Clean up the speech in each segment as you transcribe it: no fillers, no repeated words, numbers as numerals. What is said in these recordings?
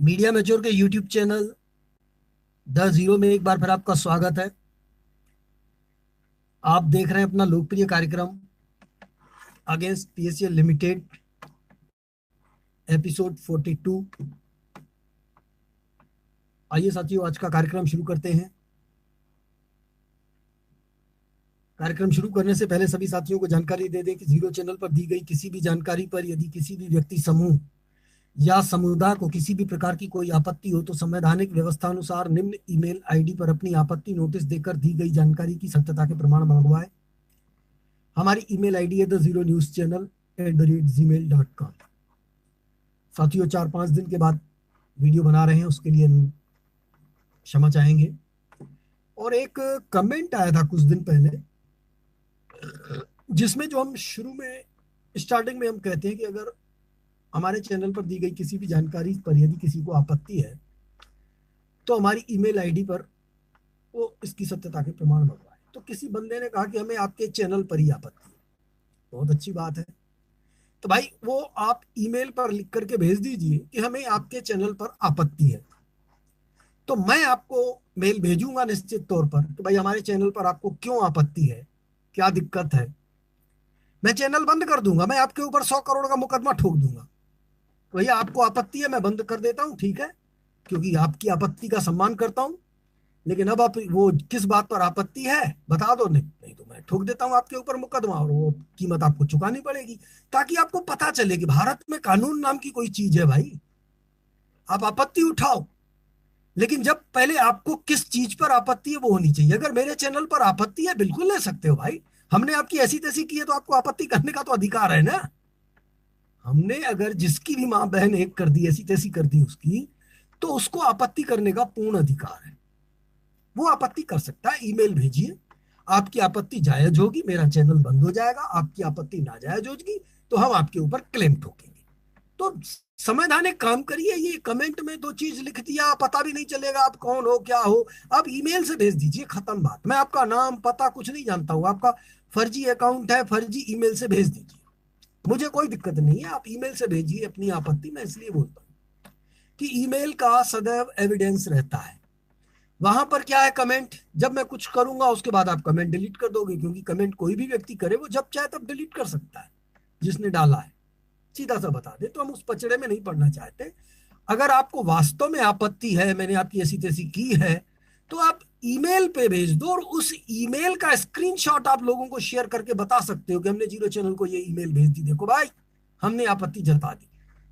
Media mature के YouTube channel the zero में एक बार फिर आपका स्वागत है। आप देख रहे हैं अपना लोकप्रिय कार्यक्रम अगेंस्ट पीएससीएल लिमिटेड एपिसोड 42। आइए साथियों, आज का कार्यक्रम शुरू करते हैं। कार्यक्रम शुरू करने से पहले सभी साथियों को जानकारी दे दें कि जीरो चैनल पर दी गई किसी भी जानकारी पर यदि किसी भी व्यक्ति, समूह या समुदाय को किसी भी प्रकार की कोई आपत्ति हो तो संवैधानिक व्यवस्था अनुसार निम्न ईमेल आईडी पर अपनी आपत्ति नोटिस देकर दी गई जानकारी की सत्यता के प्रमाण मंगवाएं। हमारी ईमेल आईडी है thezero-news-channel@gmail.com। साथियों, 4-5 दिन के बाद वीडियो बना रहे हैं, उसके लिए हम क्षमा चाहेंगे। और एक कमेंट आया था कुछ दिन पहले, जिसमें जो हम शुरू में स्टार्टिंग में हम कहते हैं कि अगर हमारे चैनल पर दी गई किसी भी जानकारी पर यदि किसी को आपत्ति है तो हमारी ईमेल आईडी पर वो इसकी सत्यता के प्रमाण मंगवाए। तो किसी बंदे ने कहा कि हमें आपके चैनल पर ही आपत्ति है। बहुत अच्छी बात है। तो भाई वो आप ईमेल पर लिख करके भेज दीजिए कि हमें आपके चैनल पर आपत्ति है, तो मैं आपको मेल भेजूंगा निश्चित तौर पर कि भाई हमारे चैनल पर आपको क्यों आपत्ति है, क्या दिक्कत है। मैं चैनल बंद कर दूंगा, मैं आपके ऊपर 100 करोड़ का मुकदमा ठोक दूंगा। तो भैया आपको आपत्ति है, मैं बंद कर देता हूँ, ठीक है, क्योंकि आपकी आपत्ति का सम्मान करता हूँ। लेकिन अब आप वो किस बात पर आपत्ति है बता दो, नहीं नहीं तो मैं ठोक देता हूं आपके ऊपर मुकदमा और वो कीमत आपको चुकानी पड़ेगी, ताकि आपको पता चले कि भारत में कानून नाम की कोई चीज है। भाई आप आपत्ति उठाओ, लेकिन जब पहले आपको किस चीज पर आपत्ति है वो होनी चाहिए। अगर मेरे चैनल पर आपत्ति है बिल्कुल ले सकते हो भाई, हमने आपकी ऐसी तैसी की है तो आपको आपत्ति करने का तो अधिकार है ना। हमने अगर जिसकी भी माँ बहन एक कर दी, ऐसी तैसी कर दी उसकी, तो उसको आपत्ति करने का पूर्ण अधिकार है, वो आपत्ति कर सकता है। ईमेल भेजिए, आपकी आपत्ति जायज होगी, मेरा चैनल बंद हो जाएगा। आपकी आपत्ति नाजायज होगी तो हम आपके ऊपर क्लेम ठोकेंगे। तो संवैधानिक काम करिए। ये कमेंट में दो चीज लिख दिया, पता भी नहीं चलेगा आप कौन हो क्या हो। आप ईमेल से भेज दीजिए, खत्म बात। मैं आपका नाम पता कुछ नहीं जानता हूं, आपका फर्जी अकाउंट है, फर्जी ईमेल से भेज दीजिए, मुझे कोई दिक्कत नहीं है। आप ईमेल से भेजिए अपनी आपत्ति। मैं इसलिए बोलता हूँ कि ईमेल का सदैव एविडेंस रहता है। वहां पर क्या है, कमेंट जब मैं कुछ करूंगा उसके बाद आप कमेंट डिलीट कर दोगे, क्योंकि कमेंट कोई भी व्यक्ति करे वो जब चाहे तब डिलीट कर सकता है जिसने डाला है। सीधा सा बता दे, तो हम उस पचड़े में नहीं पड़ना चाहते। अगर आपको वास्तव में आपत्ति है, मैंने आपकी ऐसी तैसी की है, तो आप ईमेल पे भेज दो और उस ईमेल का स्क्रीनशॉट आप लोगों को शेयर करके बता सकते हो कि हमने जीरो चैनल को ये ईमेल भेज दी, देखो भाई हमने आपत्ति जता दी।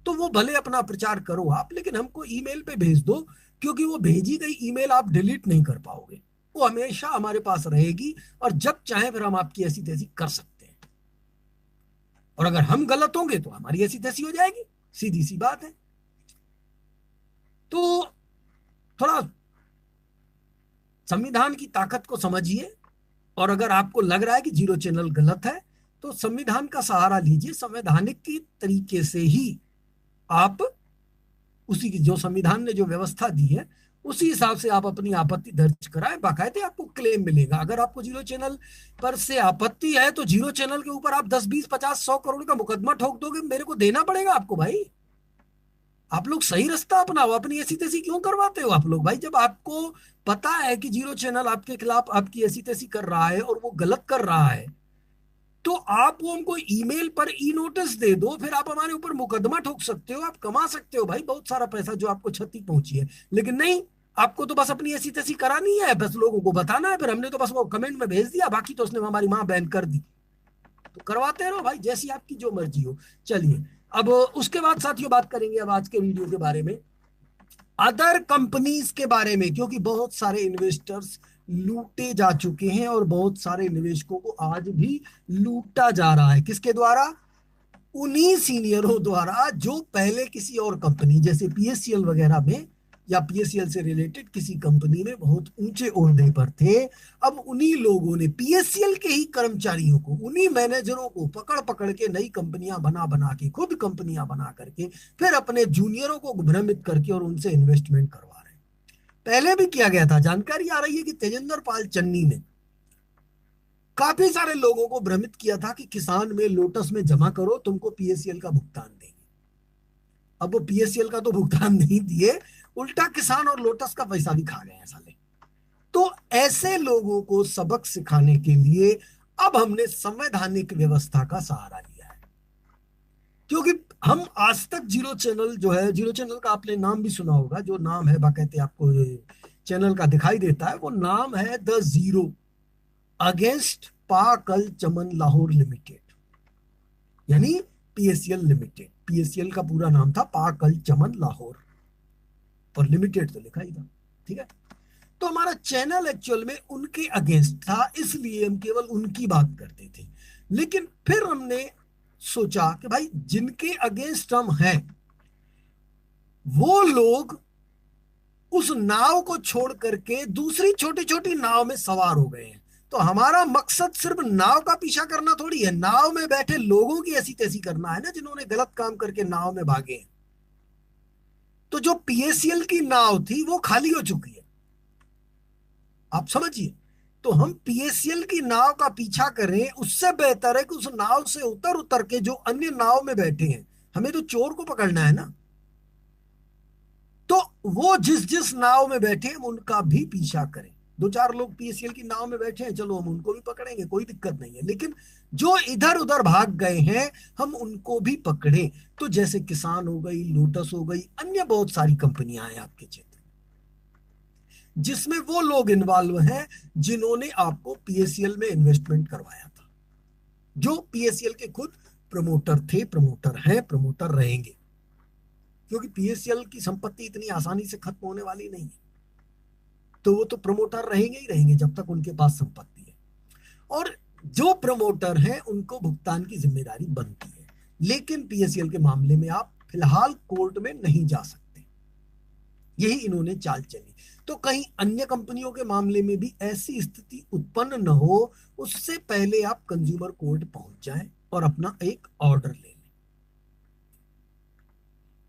तो वो भले अपना प्रचार करो आप, लेकिन हमको ईमेल पे भेज दो, क्योंकि वो भेजी गई ईमेल आप डिलीट नहीं कर पाओगे, वो हमेशा हमारे पास रहेगी और जब चाहे फिर हम आपकी ऐसी तैसी कर सकते हैं। और अगर हम गलत होंगे तो हमारी ऐसी तैसी हो जाएगी, सीधी सी बात है। तो थोड़ा संविधान की ताकत को समझिए, और अगर आपको लग रहा है कि जीरो चैनल गलत है तो संविधान का सहारा लीजिए। संवैधानिक की तरीके से ही आप उसी की जो संविधान ने जो व्यवस्था दी है उसी हिसाब से आप अपनी आपत्ति दर्ज कराएं, बाकायदे आपको क्लेम मिलेगा। अगर आपको जीरो चैनल पर से आपत्ति है तो जीरो चैनल के ऊपर आप 10, 20, 50, 100 करोड़ का मुकदमा ठोक दोगे, मेरे को देना पड़ेगा आपको। भाई आप लोग सही रास्ता अपनाओ, अपनी ऐसी तैसी क्यों करवाते हो आप लोग। भाई जब आपको पता है कि जीरो चैनल आपके खिलाफ आपकी ऐसी तैसी कर रहा है और वो गलत कर रहा है, तो आप वो हमको ईमेल पर ई नोटिस दे दो, फिर आप हमारे ऊपर मुकदमा ठोक सकते हो, आप कमा सकते हो भाई बहुत सारा पैसा जो आपको क्षति पहुंची है। लेकिन नहीं, आपको तो बस अपनी ऐसी तैसी करानी है, बस लोगों को बताना है, फिर हमने तो बस वो कमेंट में भेज दिया, बाकी तो उसने हमारी माँ बैन कर दी। तो करवाते रहो भाई, जैसी आपकी जो मर्जी हो। चलिए, अब उसके बाद साथियों बात करेंगे अब आज के वीडियो के बारे में, अदर कंपनीज के बारे में, क्योंकि बहुत सारे इन्वेस्टर्स लूटे जा चुके हैं और बहुत सारे निवेशकों को आज भी लूटा जा रहा है। किसके द्वारा? उन्हीं सीनियरों द्वारा जो पहले किसी और कंपनी जैसे पीएससीएल वगैरह में या पीएससीएल से रिलेटेड किसी कंपनी में बहुत ऊंचे ओहदे पर थे। अब उन्हीं लोगों ने, पीएससीएल के ही कर्मचारियों को, उन्हीं मैनेजरों को पकड़ पकड़ के नई कंपनियां बना बना के, खुद कंपनियां बना करके फिर अपने जूनियरों को भ्रमित करके और उनसे इन्वेस्टमेंट करवा रहे हैं। पहले भी किया गया था, जानकारी आ रही है कि तेजेंद्र पाल चन्नी ने काफी सारे लोगों को भ्रमित किया था कि किसान में लोटस में जमा करो, तुमको पीएससीएल का भुगतान देंगे। अब वो पीएससीएल का तो भुगतान नहीं दिए, उल्टा किसान और लोटस का पैसा भी खा गए हैं साले। तो ऐसे लोगों को सबक सिखाने के लिए अब हमने संवैधानिक व्यवस्था का सहारा लिया है। क्योंकि हम आज तक जीरो चैनल जो है, जीरो चैनल का आपने नाम भी सुना होगा, जो नाम है बाकायदे आपको चैनल का दिखाई देता है, वो नाम है द जीरो अगेंस्ट पाकल चमन लाहौर लिमिटेड, यानी पीएससीएल लिमिटेड। पीएससीएल का पूरा नाम था पाकल चमन लाहौर, और लिमिटेड तो लिखा ही था। ठीक है, तो हमारा चैनल एक्चुअल में उनके अगेंस्ट था, इसलिए हम केवल उनकी बात करते थे। लेकिन फिर हमने सोचा कि भाई जिनके अगेंस्ट हम हैं वो लोग उस नाव को छोड़ करके दूसरी छोटी छोटी नाव में सवार हो गए हैं। तो हमारा मकसद सिर्फ नाव का पीछा करना थोड़ी है, नाव में बैठे लोगों की ऐसी तैसी करना है ना, जिन्होंने गलत काम करके नाव में भागे हैं। तो जो पीएससीएल की नाव थी वो खाली हो चुकी है, आप समझिए। तो हम पीएससीएल की नाव का पीछा करें, उससे बेहतर है कि उस नाव से उतर उतर के जो अन्य नाव में बैठे हैं, हमें तो चोर को पकड़ना है ना, तो वो जिस जिस नाव में बैठे हैं उनका भी पीछा करें। दो चार लोग पीएससीएल की नाव में बैठे हैं, चलो हम उनको भी पकड़ेंगे, कोई दिक्कत नहीं है। लेकिन जो इधर उधर भाग गए हैं हम उनको भी पकड़ें। तो जैसे किसान हो गई, लोटस हो गई, अन्य बहुत सारी कंपनियां हैं आपके क्षेत्र, जिसमें वो लोग इन्वॉल्व हैं जिन्होंने आपको पीएससीएल में इन्वेस्टमेंट करवाया था, जो पीएससीएल के खुद प्रमोटर थे, प्रमोटर हैं, प्रमोटर रहेंगे। क्योंकि पीएससीएल की संपत्ति इतनी आसानी से खत्म होने वाली नहीं है, तो वो तो प्रमोटर रहेंगे ही रहेंगे जब तक उनके पास संपत्ति है। और जो प्रमोटर हैं उनको भुगतान की जिम्मेदारी बनती है। लेकिन पीएससीएल के मामले में आप फिलहाल कोर्ट में नहीं जा सकते, यही इन्होंने चाल चली। तो कहीं अन्य कंपनियों के मामले में भी ऐसी स्थिति उत्पन्न न हो, उससे पहले आप कंज्यूमर कोर्ट पहुंच जाएं और अपना एक ऑर्डर ले लें।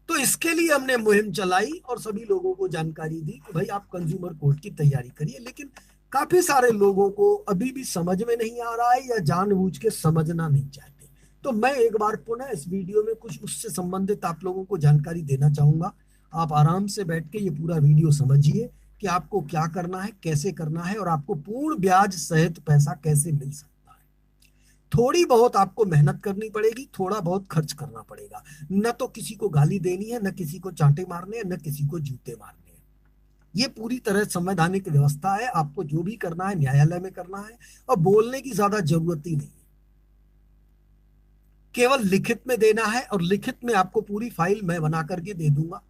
तो इसके लिए हमने मुहिम चलाई और सभी लोगों को जानकारी दी कि भाई आप कंज्यूमर कोर्ट की तैयारी करिए। लेकिन काफी सारे लोगों को अभी भी समझ में नहीं आ रहा है या जानबूझ के समझना नहीं चाहते। तो मैं एक बार पुनः इस वीडियो में कुछ उससे संबंधित आप लोगों को जानकारी देना चाहूंगा। आप आराम से बैठ के ये पूरा वीडियो समझिए कि आपको क्या करना है, कैसे करना है, और आपको पूर्ण ब्याज सहित पैसा कैसे मिल सकता है। थोड़ी बहुत आपको मेहनत करनी पड़ेगी, थोड़ा बहुत खर्च करना पड़ेगा। न तो किसी को गाली देनी है, न किसी को चांटे मारने हैं, न किसी को जूते मारने हैं। ये पूरी तरह संवैधानिक व्यवस्था है। आपको जो भी करना है न्यायालय में करना है, और बोलने की ज्यादा जरूरत ही नहीं है, केवल लिखित में देना है। और लिखित में आपको पूरी फाइल मैं बना करके दे दूंगा,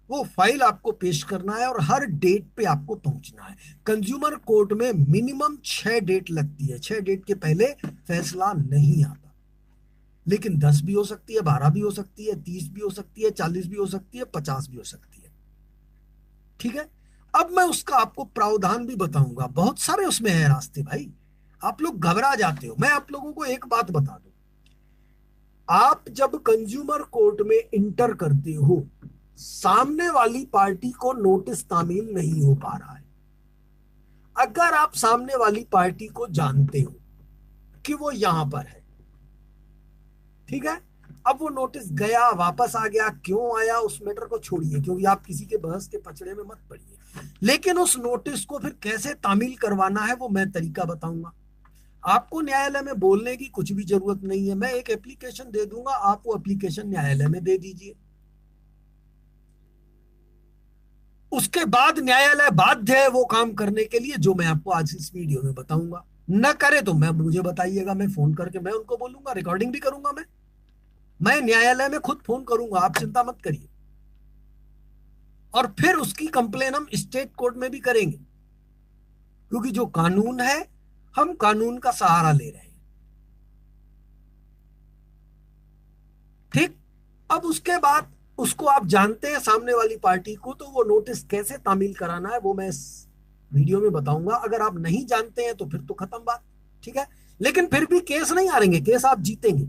वो फाइल आपको पेश करना है और हर डेट पे आपको पहुंचना है। कंज्यूमर कोर्ट में मिनिमम 6 डेट लगती है, 6 डेट के पहले फैसला नहीं आता। लेकिन 10 भी हो सकती है, 12 भी हो सकती है, 30 भी हो सकती है, 40 भी हो सकती है, 50 भी हो सकती है। ठीक है, अब मैं उसका आपको प्रावधान भी बताऊंगा, बहुत सारे उसमें है रास्ते भाई। आप लोग घबरा जाते हो। मैं आप लोगों को एक बात बता दूं, आप जब कंज्यूमर कोर्ट में इंटर करते हो, सामने वाली पार्टी को नोटिस तामील नहीं हो पा रहा है। अगर आप सामने वाली पार्टी को जानते हो कि वो यहां पर है, ठीक है, अब वो नोटिस गया, वापस आ गया, क्यों आया उस मैटर को छोड़िए, क्योंकि आप किसी के बहस के पचड़े में मत पड़िए। लेकिन उस नोटिस को फिर कैसे तामील करवाना है वो मैं तरीका बताऊंगा। आपको न्यायालय में बोलने की कुछ भी जरूरत नहीं है। मैं एक एप्लीकेशन दे दूंगा, आप वो एप्लीकेशन न्यायालय में दे दीजिए। उसके बाद न्यायालय बाध्य है वो काम करने के लिए जो मैं आपको आज इस वीडियो में बताऊंगा। न करे तो मैं, मुझे बताइएगा, मैं फोन करके मैं उनको बोलूंगा, रिकॉर्डिंग भी करूंगा। मैं न्यायालय में खुद फोन करूंगा, आप चिंता मत करिए। और फिर उसकी कंप्लेन हम स्टेट कोर्ट में भी करेंगे, क्योंकि जो कानून है, हम कानून का सहारा ले रहे हैं। ठीक, अब उसके बाद उसको आप जानते हैं सामने वाली पार्टी को, तो वो नोटिस कैसे तामील कराना है वो मैं इस वीडियो में बताऊंगा। अगर आप नहीं जानते हैं तो फिर तो खत्म बात। ठीक है, लेकिन फिर भी केस नहीं हारेंगे, केस आप जीतेंगे।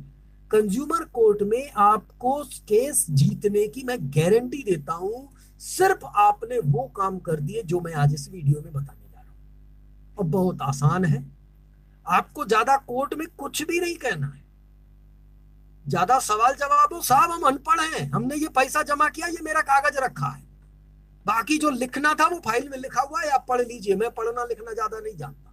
कंज्यूमर कोर्ट में आपको केस जीतने की मैं गारंटी देता हूं, सिर्फ आपने वो काम कर दिए जो मैं आज इस वीडियो में बताने जा रहा हूं। और बहुत आसान है, आपको ज्यादा कोर्ट में कुछ भी नहीं कहना है। ज्यादा सवाल जवाब हो, साहब हम अनपढ़ हैं, हमने ये पैसा जमा किया, ये मेरा कागज रखा है, बाकी जो लिखना था वो फाइल में लिखा हुआ है, आप पढ़ लीजिए, मैं पढ़ना लिखना ज्यादा नहीं जानता।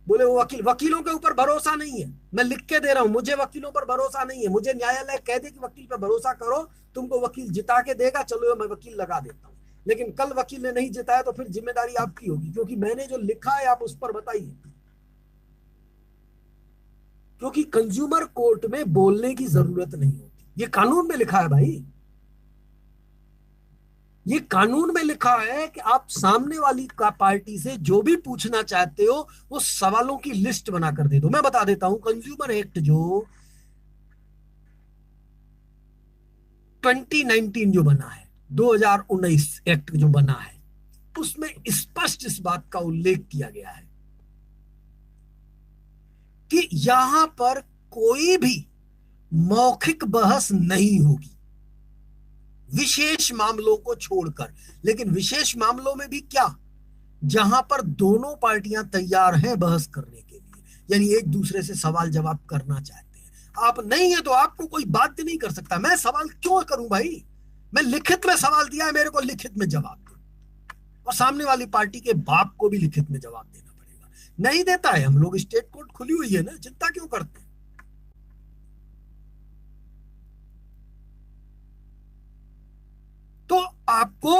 बोले वो वकीलों के ऊपर भरोसा नहीं है, मैं लिख के दे रहा हूं, मुझे वकीलों पर भरोसा नहीं है, मुझे न्यायालय कह दे कि वकील पर भरोसा करो, तुमको वकील जिता के देगा, चलो मैं वकील लगा देता हूं, लेकिन कल वकील ने नहीं जिताया तो फिर जिम्मेदारी आपकी होगी, क्योंकि मैंने जो लिखा है आप उस पर बताइए। क्योंकि कंज्यूमर कोर्ट में बोलने की जरूरत नहीं होती, ये कानून में लिखा है भाई, ये कानून में लिखा है कि आप सामने वाली का पार्टी से जो भी पूछना चाहते हो वो सवालों की लिस्ट बनाकर दे दो। मैं बता देता हूं, कंज्यूमर एक्ट जो 2019 जो बना है, 2019 एक्ट जो बना है, उसमें स्पष्ट इस बात का उल्लेख किया गया है कि यहां पर कोई भी मौखिक बहस नहीं होगी, विशेष मामलों को छोड़कर। लेकिन विशेष मामलों में भी क्या, जहां पर दोनों पार्टियां तैयार हैं बहस करने के लिए, यानी एक दूसरे से सवाल जवाब करना चाहते हैं। आप नहीं है तो आपको कोई बाध्य नहीं कर सकता। मैं सवाल क्यों करूं भाई, मैं लिखित में सवाल दिया है, मेरे को लिखित में जवाब दो, और सामने वाली पार्टी के बाप को भी लिखित में जवाब देना पड़ेगा। नहीं देता है, हम लोग स्टेट कोर्ट खुली हुई है ना, चिंता क्यों करते हैं। तो आपको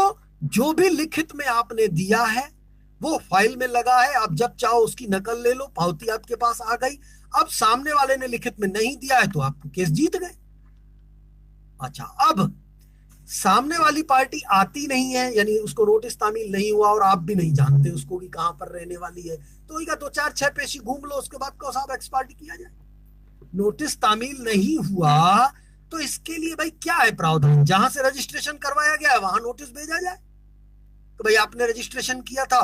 जो भी लिखित में आपने दिया है वो फाइल में लगा है, आप जब चाहो उसकी नकल ले लो, पावती आपके पास आ गई। अब सामने वाले ने लिखित में नहीं दिया है तो आप केस जीत गए। अच्छा, अब सामने वाली पार्टी आती नहीं है, यानी उसको नोटिस तामील नहीं हुआ और आप भी नहीं जानते उसको कि कहां पर रहने वाली है, तो इनका 2 4 6 पेशी घूम लो, उसके बाद को साहब एक्स पार्टी किया जाए। नोटिस तामील नहीं हुआ तो इसके लिए भाई क्या है प्रावधान, जहां से रजिस्ट्रेशन करवाया गया है वहां नोटिस भेजा जाए। तो भाई आपने रजिस्ट्रेशन किया था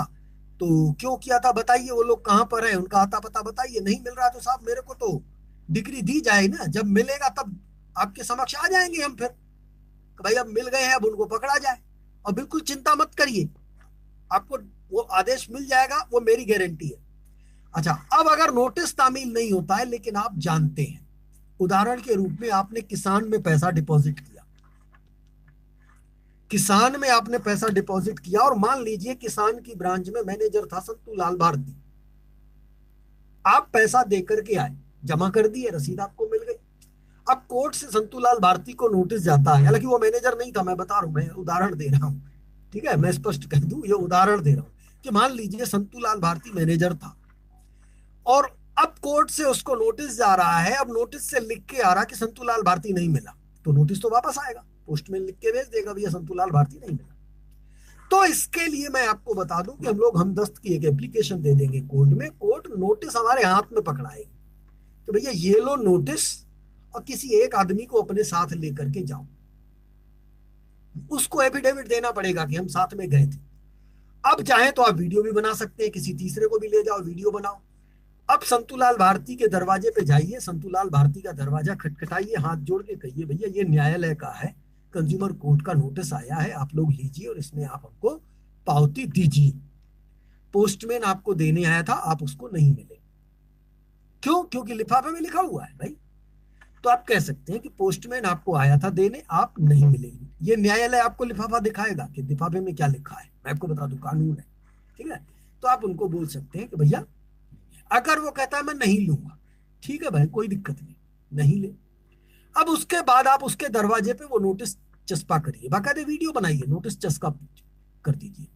तो क्यों किया था बताइए, वो लोग कहां पर है, उनका आता पता बताइए। नहीं मिल रहा तो साहब मेरे को तो डिग्री दी जाए ना, जब मिलेगा तब आपके समक्ष आ जाएंगे हम फिर, कि भाई अब मिल गए हैं, अब उनको पकड़ा जाए। और बिल्कुल चिंता मत करिए, आपको वो आदेश मिल जाएगा, वो मेरी गारंटी है। अच्छा, अब अगर नोटिस तामील नहीं होता है लेकिन आप जानते हैं, उदाहरण के रूप में आपने किसान में पैसा डिपॉजिट किया, किसान में आपने पैसा डिपॉजिट किया, और मान लीजिए किसान की ब्रांच में मैनेजर था संतू लाल भारती, आप पैसा देकर के आए, जमा कर दिए, रसीद आपको मिल गई। अब कोर्ट से संतू लाल भारती को नोटिस जाता है, हालांकि वो मैनेजर नहीं था, मैं बता रहा हूं, मैं उदाहरण दे रहा हूं, ठीक है, मैं स्पष्ट कह दूं, ये उदाहरण दे रहा हूं कि मान लीजिए संतू लाल भारती मैनेजर था, और अब कोर्ट से उसको नोटिस जा रहा है, अब नोटिस से लिख के आ रहा कि संतूलाल भारती नहीं मिला, तो नोटिस तो वापस आएगा, पोस्टमैन लिख के भेज देगा भैया संतूलाल भारती नहीं मिला। तो इसके लिए मैं आपको बता दूं कि हम लोग हमदस्त की एक एप्लीकेशन दे देंगे कोर्ट में, कोर्ट नोटिस हमारे हाथ में पकड़ाएगी तो भैया ये लो नोटिस, और किसी एक आदमी को अपने साथ लेकर के जाओ, उसको एफिडेविट देना पड़ेगा कि हम साथ में गए थे। अब चाहे तो आप वीडियो भी बना सकते हैं, किसी तीसरे को भी ले जाओ, वीडियो बनाओ। अब संतूलाल भारती के दरवाजे पे जाइए, संतूलाल भारती का दरवाजा खटखटाइए, हाथ जोड़ के कहिए भैया ये न्यायालय का है, कंज्यूमर कोर्ट का नोटिस आया है, आप लोग लीजिए और इसमें आप हमको पावती दीजिए। पोस्टमैन आपको देने आया था, आप उसको नहीं मिले, क्यों, क्योंकि लिफाफे में लिखा हुआ है भाई। तो आप कह सकते हैं कि पोस्टमैन आपको आया था देने, आप नहीं मिलेंगे, ये न्यायालय आपको लिफाफा दिखाएगा कि लिफाफे में क्या लिखा है, मैं आपको बता दूं कानून है, ठीक है। तो आप उनको बोल सकते हैं कि भैया, अगर वो कहता है मैं नहीं लूंगा, ठीक है भाई कोई दिक्कत नहीं, नहीं ले। अब उसके बाद आप उसके दरवाजे पे वो नोटिस चस्पा करिए, बाकायदे वीडियो बनाइए, नोटिस चस्पा कर दीजिए।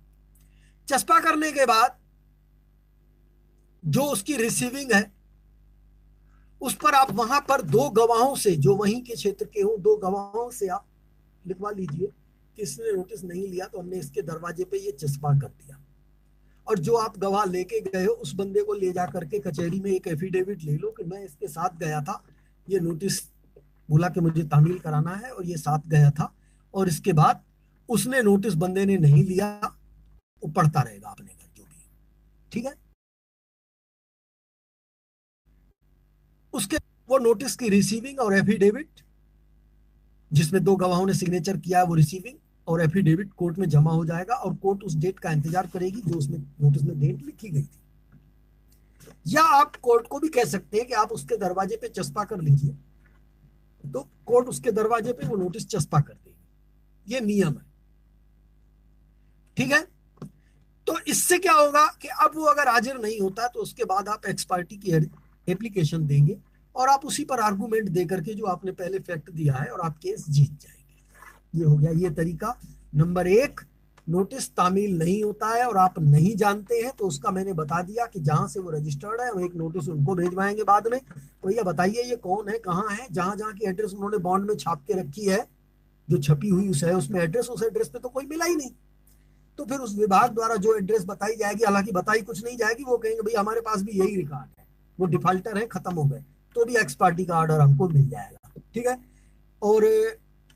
चस्पा करने के बाद जो उसकी रिसीविंग है उस पर आप वहां पर 2 गवाहों से, जो वहीं के क्षेत्र के हो, 2 गवाहों से आप लिखवा लीजिए कि इसने नोटिस नहीं लिया तो हमने इसके दरवाजे पे ये चस्पा कर दिया। और जो आप गवाह लेके गए हो उस बंदे को ले जा करके कचहरी में एक एफिडेविट ले लो कि मैं इसके साथ गया था, ये नोटिस बोला कि मुझे तामील कराना है और ये साथ गया था, और इसके बाद उसने नोटिस बंदे ने नहीं लिया, वो पढ़ता रहेगा अपने घर जो भी, ठीक है। उसके वो नोटिस की रिसीविंग और एफिडेविट, जिसमें 2 गवाहों ने सिग्नेचर किया है, वो रिसीविंग और एफिडेविट कोर्ट में जमा हो जाएगा, और कोर्ट उस डेट का इंतजार करेगी जो उसमें नोटिस में डेट लिखी गई थी। या आप कोर्ट को भी कह सकते हैं कि आप उसके दरवाजे पे चस्पा कर लीजिए तो कोर्ट उसके दरवाजे पे वो नोटिस चस्पा कर देगी। ये नियम है, ठीक है। तो इससे क्या होगा कि अब वो अगर हाजिर नहीं होता तो उसके बाद आप एक्स पार्टी की एप्लीकेशन देंगे और आप उसी पर आर्गूमेंट दे करके जो आपने पहले फैक्ट दिया है और आप केस जीत जाएंगे। ये हो गया ये तरीका नंबर एक। नोटिस तामील नहीं होता है और आप नहीं जानते हैं तो उसका मैंने बता दिया कि जहां से वो रजिस्टर्ड है वो एक नोटिस उनको भेजवाएंगे बाद में। तो ये बताइए ये कौन है, कहाँ है, जहां जहां की एड्रेस उन्होंने बॉन्ड में छाप के रखी है, जो छपी हुई उस है उसमें एड्रेस, उस एड्रेस पे तो कोई मिला ही नहीं। तो फिर उस विभाग द्वारा जो एड्रेस बताई जाएगी, हालांकि बताई कुछ नहीं जाएगी, वो कहेंगे भाई हमारे पास भी यही रिकॉर्ड है, वो डिफाल्टर है, खत्म हो गए, तो भी एक्स पार्टी का ऑर्डर हमको मिल जाएगा, ठीक है। और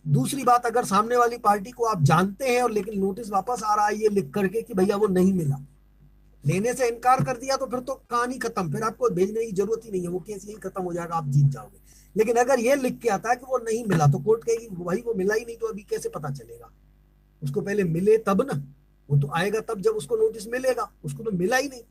दूसरी बात, अगर सामने वाली पार्टी को आप जानते हैं और लेकिन नोटिस वापस आ रहा है ये लिख करके कि भैया वो नहीं मिला, लेने से इनकार कर दिया, तो फिर तो कहानी खत्म, फिर आपको भेजने की जरूरत ही नहीं है, वो केस यही खत्म हो जाएगा, आप जीत जाओगे। लेकिन अगर ये लिख के आता है कि वो नहीं मिला तो कोर्ट कहेगी भाई वो मिला ही नहीं, तो अभी कैसे पता चलेगा, उसको पहले मिले तब ना, वो तो आएगा तब जब उसको नोटिस मिलेगा, उसको तो मिला ही नहीं।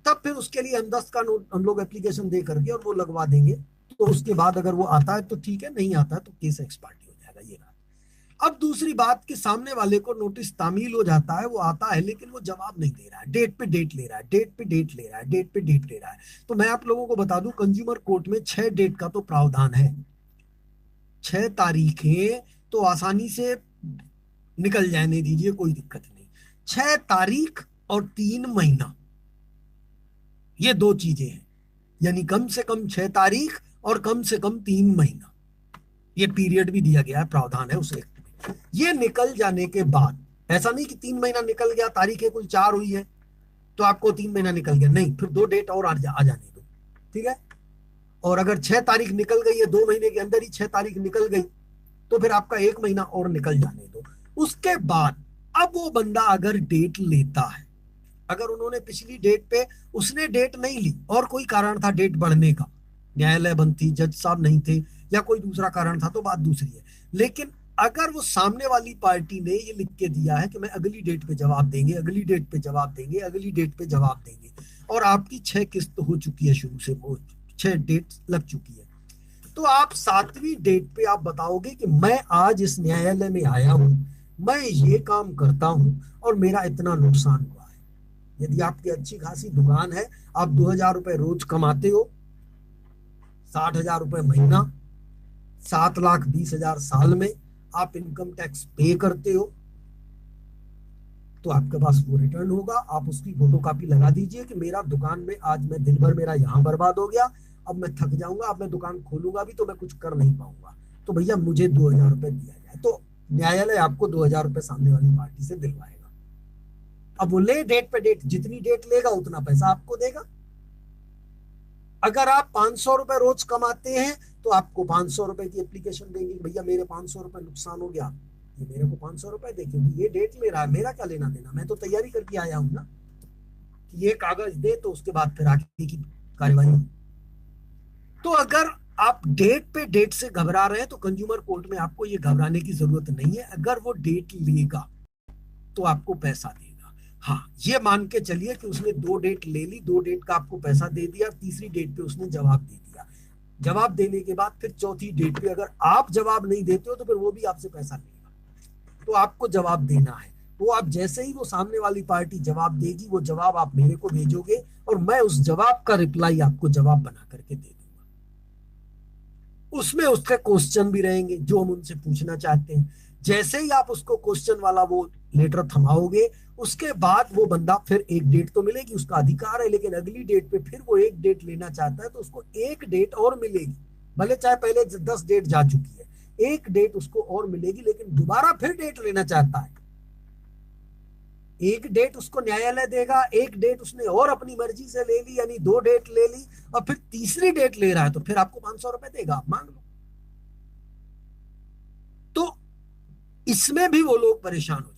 तब फिर उसके लिए हम 10 का नोट हम लोग एप्लीकेशन दे करके और वो लगवा देंगे। तो उसके बाद अगर वो आता है तो ठीक है, नहीं आता है तो केस एक्स पार्टी हो जाएगा, ये रहा। अब दूसरी बात कि सामने वाले को नोटिस तामील हो जाता है, वो आता है लेकिन वो जवाब नहीं दे रहा है, डेट पे डेट ले रहा है, डेट पे डेट ले रहा है, डेट पे डेट ले रहा है। तो मैं आप लोगों को बता दूं कंज्यूमर कोर्ट में 6 डेट का तो प्रावधान है, 6 तारीखें तो आसानी से निकल जाने दीजिए, कोई दिक्कत नहीं। 6 तारीख और 3 महीना, ये दो चीजें हैं, यानी कम से कम 6 तारीख और कम से कम 3 महीना, ये पीरियड भी दिया गया है, प्रावधान है उस एक्ट में। ये निकल जाने के बाद, ऐसा नहीं कि 3 महीना निकल गया, तारीखें कुल 4 हुई है तो आपको 3 महीना निकल गया, नहीं, फिर 2 डेट और आ जाने दो, ठीक है। और अगर 6 तारीख निकल गई है, 2 महीने के अंदर ही 6 तारीख निकल गई, तो फिर आपका 1 महीना और निकल जाने दो। उसके बाद अब वो बंदा अगर डेट लेता है, अगर उन्होंने पिछली डेट पे उसने डेट नहीं ली और कोई कारण था डेट बढ़ने का, न्यायालय बंद थी, जज साहब नहीं थे या कोई दूसरा कारण था, तो बात दूसरी है। लेकिन अगर वो सामने वाली पार्टी ने ये लिख के दिया है कि मैं अगली डेट पे जवाब देंगे, अगली डेट पे जवाब देंगे, अगली डेट पे जवाब देंगे, और आपकी 6 किस्त हो चुकी है, शुरू से वो 6 डेट लग चुकी है, तो आप 7वीं डेट पे आप बताओगे कि मैं आज इस न्यायालय में आया हूं, मैं ये काम करता हूं और मेरा इतना नुकसान हुआ है। यदि आपकी अच्छी खासी दुकान है, आप 2,000 रुपए रोज कमाते हो, 60,000 रुपए महीना, 7,20,000 साल में आप इनकम टैक्स पे करते हो, तो आपके पास वो रिटर्न होगा, आप उसकी फोटो कॉपी लगा दीजिए कि मेरा दुकान में आज मैं दिन भर मेरा यहाँ बर्बाद हो गया, अब मैं थक जाऊंगा, अब मैं दुकान खोलूंगा भी तो मैं कुछ कर नहीं पाऊंगा, तो भैया मुझे 2,000 रुपए दिया जाए। तो न्यायालय आपको 2,000 रुपए सामने वाली पार्टी से दिलवाएगा। अब वो ले डेट पे डेट, जितनी डेट लेगा उतना पैसा आपको देगा। अगर आप 500 रुपए रोज कमाते हैं तो आपको 500 रुपए की एप्लीकेशन देंगे, भैया मेरे 500 रुपए नुकसान हो गया, ये मेरे को 500 रुपए दे, क्योंकि ये डेट ले रहा है, मेरा क्या लेना देना, मैं तो तैयारी करके आया हूं ना, कि ये कागज दे तो उसके बाद फिर आगे की कार्यवाही। तो अगर आप डेट पे डेट से घबरा रहे हैं तो कंज्यूमर कोर्ट में आपको ये घबराने की जरूरत नहीं है, अगर वो डेट लेगा तो आपको पैसा देगा। हाँ, ये मान के चलिए कि उसने 2 डेट ले ली, 2 डेट का आपको पैसा दे दिया, तीसरी डेट पे उसने जवाब दे दिया, जवाब देने के बाद फिर चौथी डेट पे अगर आप जवाब नहीं देते हो तो फिर वो भी आपसे पैसा लेगा, तो आपको जवाब देना है। वो आप जैसे ही वो सामने वाली पार्टी जवाब देगी, वो जवाब आप मेरे को भेजोगे और मैं उस जवाब का रिप्लाई आपको जवाब बना करके दे दूंगा। उसमें उसके क्वेश्चन भी रहेंगे जो हम उनसे पूछना चाहते हैं। जैसे ही आप उसको क्वेश्चन वाला वो लेटर थमाओगे, उसके बाद वो बंदा फिर 1 डेट तो मिलेगी, उसका अधिकार है, लेकिन अगली डेट पे फिर वो 1 डेट लेना चाहता है तो उसको 1 डेट और मिलेगी, भले चाहे पहले 10 डेट जा चुकी है, 1 डेट उसको और मिलेगी, लेकिन दोबारा फिर डेट लेना चाहता है, 1 डेट उसको न्यायालय देगा, 1 डेट उसने और अपनी मर्जी से ले ली, यानी 2 डेट ले ली, और फिर तीसरी डेट ले रहा है तो फिर आपको 500 रुपए देगा, आप मांग लो। तो इसमें भी वो लोग परेशान हो जाएंगे,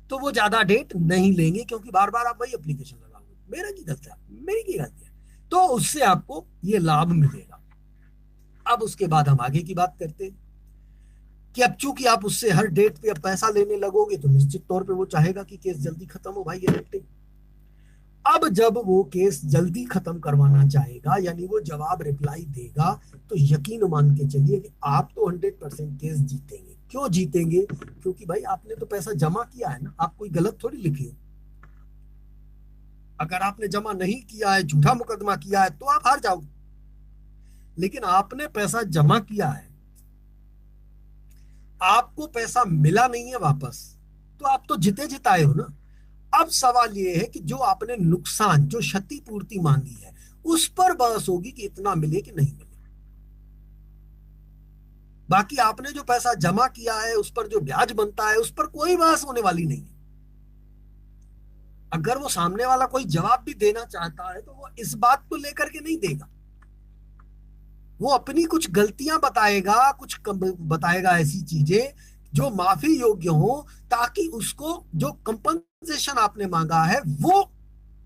तो वो ज्यादा डेट नहीं लेंगे, क्योंकि बार बार आप वही एप्लीकेशन लगाओगे, मेरा की गलती है, मेरी की गलती है, तो उससे आपको ये लाभ मिलेगा। अब उसके बाद हम आगे की बात करते हैं कि अब चूंकि आप उससे हर डेट पे अब पैसा लेने लगोगे तो निश्चित तौर पे वो चाहेगा कि केस जल्दी खत्म हो भाई, ये निपटे। अब जब वो केस जल्दी खत्म करवाना चाहेगा, यानी वो जवाब रिप्लाई देगा, तो यकीन मान के चलिए कि आप तो 100% केस जीतेंगे। क्यों जीतेंगे? क्योंकि भाई आपने तो पैसा जमा किया है ना, आप कोई गलत थोड़ी लिखे हो। अगर आपने जमा नहीं किया है, झूठा मुकदमा किया है, तो आप हार जाओगे। लेकिन आपने पैसा जमा किया है, आपको पैसा मिला नहीं है वापस, तो आप तो जीते जिताए हो ना। अब सवाल ये है कि जो आपने नुकसान, जो क्षतिपूर्ति मांगी है, उस पर बहस होगी कि इतना मिले कि नहीं मिले। बाकी आपने जो पैसा जमा किया है, उस पर जो ब्याज बनता है, उस पर कोई बहस होने वाली नहीं है। अगर वो सामने वाला कोई जवाब भी देना चाहता है, तो वो इस बात को लेकर के नहीं देगा। वो अपनी कुछ गलतियां बताएगा, कुछ बताएगा ऐसी चीजें जो माफी योग्य हो, ताकि उसको जो कंपनसेशन आपने मांगा है, वो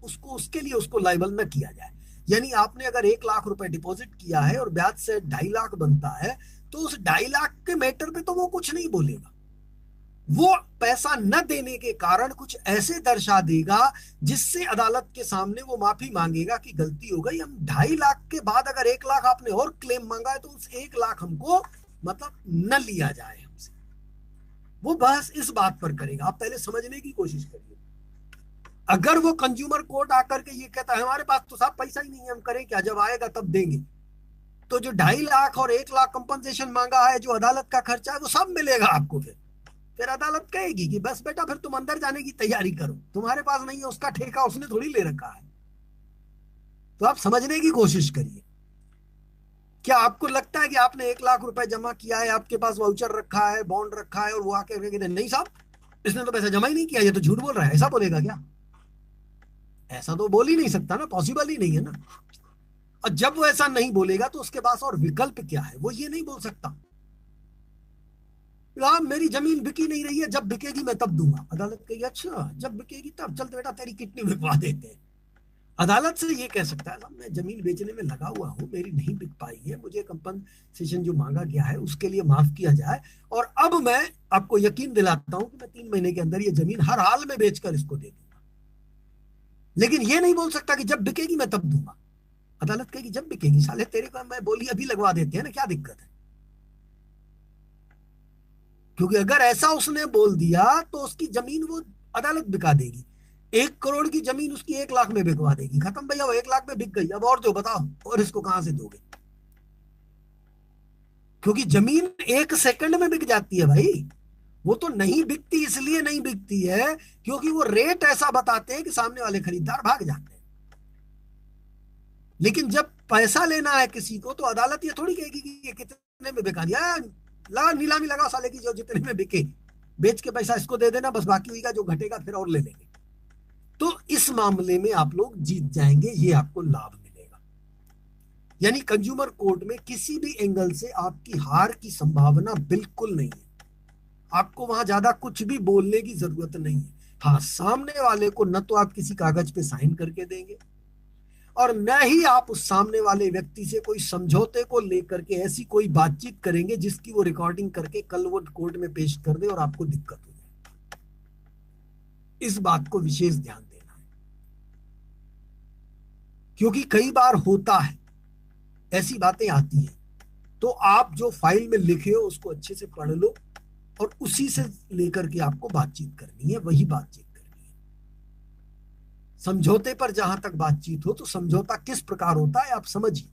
उसको, उसके लिए उसको लायबल न किया जाए। यानी आपने अगर 1 लाख रुपए डिपॉजिट किया है और ब्याज से 2.5 लाख बनता है, तो उस 2.5 लाख के मैटर पे तो वो कुछ नहीं बोलेगा। वो पैसा न देने के कारण कुछ ऐसे दर्शा देगा जिससे अदालत के सामने वो माफी मांगेगा कि गलती हो गई, हम 2.5 लाख के बाद अगर 1 लाख आपने और क्लेम मांगा है, तो उस 1 लाख हमको मतलब न लिया जाए हमसे। वो बहस इस बात पर करेगा। आप पहले समझने की कोशिश करिए। अगर वो कंज्यूमर कोर्ट आकर के ये कहता है हमारे पास तो साहब पैसा ही नहीं है, हम करें क्या, जब आएगा तब देंगे, तो जो 2.5 लाख और 1 लाख कंपनसेशन मांगा है, जो अदालत का खर्चा है, वो सब मिलेगा आपको। फिर अदालत कहेगी कि बस बेटा, फिर तुम अंदर जाने की तैयारी करो, तुम्हारे पास नहीं है, उसका ठेका उसने थोड़ी ले रखा है। तो आप समझने की कोशिश करिए। क्या आपको लगता है कि आपने 1 लाख रुपए जमा किया है, आपके पास वाउचर रखा है, बॉन्ड रखा है, और वो आके कहते नहीं साहब इसने तो पैसा जमा ही नहीं किया, ये तो झूठ बोल रहा है, ऐसा बोलेगा क्या? ऐसा तो बोल ही नहीं सकता ना, पॉसिबल ही नहीं है ना। और जब वो ऐसा नहीं बोलेगा, तो उसके पास और विकल्प क्या है? वो ये नहीं बोल सकता यार मेरी जमीन बिकी नहीं रही है, जब बिकेगी मैं तब दूंगा। अदालत कहेगी अच्छा जब बिकेगी तब, चल बेटा तेरी किडनी बिकवा देते हैं। अदालत से ये कह सकता है साहब मैं जमीन बेचने में लगा हुआ हूं, मेरी नहीं बिक पाई है, मुझे कंपनसेशन जो मांगा गया है उसके लिए माफ किया जाए, और अब मैं आपको यकीन दिलाता हूं कि मैं 3 महीने के अंदर ये जमीन हर हाल में बेचकर इसको दे दूंगा। लेकिन ये नहीं बोल सकता कि जब बिकेगी मैं तब दूंगा। अदालत कहेगी जब बिकेगी, साले तेरे को मैं बोली अभी लगवा देते हैं ना, क्या दिक्कत है? क्योंकि अगर ऐसा उसने बोल दिया, तो उसकी जमीन वो अदालत बिका देगी। 1 करोड़ की जमीन उसकी 1 लाख में बिकवा देगी, खत्म भैया, वो 1 लाख में बिक गई। अब और जो बताओ, और इसको कहां से दोगे? क्योंकि जमीन 1 सेकंड में बिक जाती है भाई। वो तो नहीं बिकती, इसलिए नहीं बिकती है क्योंकि वो रेट ऐसा बताते हैं कि सामने वाले खरीदार भाग जाते हैं। लेकिन जब पैसा लेना है किसी को, तो अदालत ये थोड़ी कहेगी कि ये कितने में बिका दिया, ला नीलामी लगाओ साले की, जो जितने में बिके बेच के पैसा इसको दे देना, बस बाकी का जो घटेगा फिर और ले लेंगे। तो इस मामले में आप लोग जीत जाएंगे, ये आपको लाभ मिलेगा। यानी कंज्यूमर कोर्ट में किसी भी एंगल से आपकी हार की संभावना बिल्कुल नहीं है। आपको वहां ज्यादा कुछ भी बोलने की जरूरत नहीं है। हाँ, सामने वाले को न तो आप किसी कागज पे साइन करके देंगे, और न ही आप उस सामने वाले व्यक्ति से कोई समझौते को लेकर के ऐसी कोई बातचीत करेंगे जिसकी वो रिकॉर्डिंग करके कल वो कोर्ट में पेश कर दे और आपको दिक्कत हो जाए। इस बात को विशेष ध्यान देना है, क्योंकि कई बार होता है, ऐसी बातें आती हैं। तो आप जो फाइल में लिखे हो उसको अच्छे से पढ़ लो, और उसी से लेकर के आपको बातचीत करनी है, वही बातचीत करनी है। समझौते पर जहां तक बातचीत हो, तो समझौता किस प्रकार होता है आप समझिए,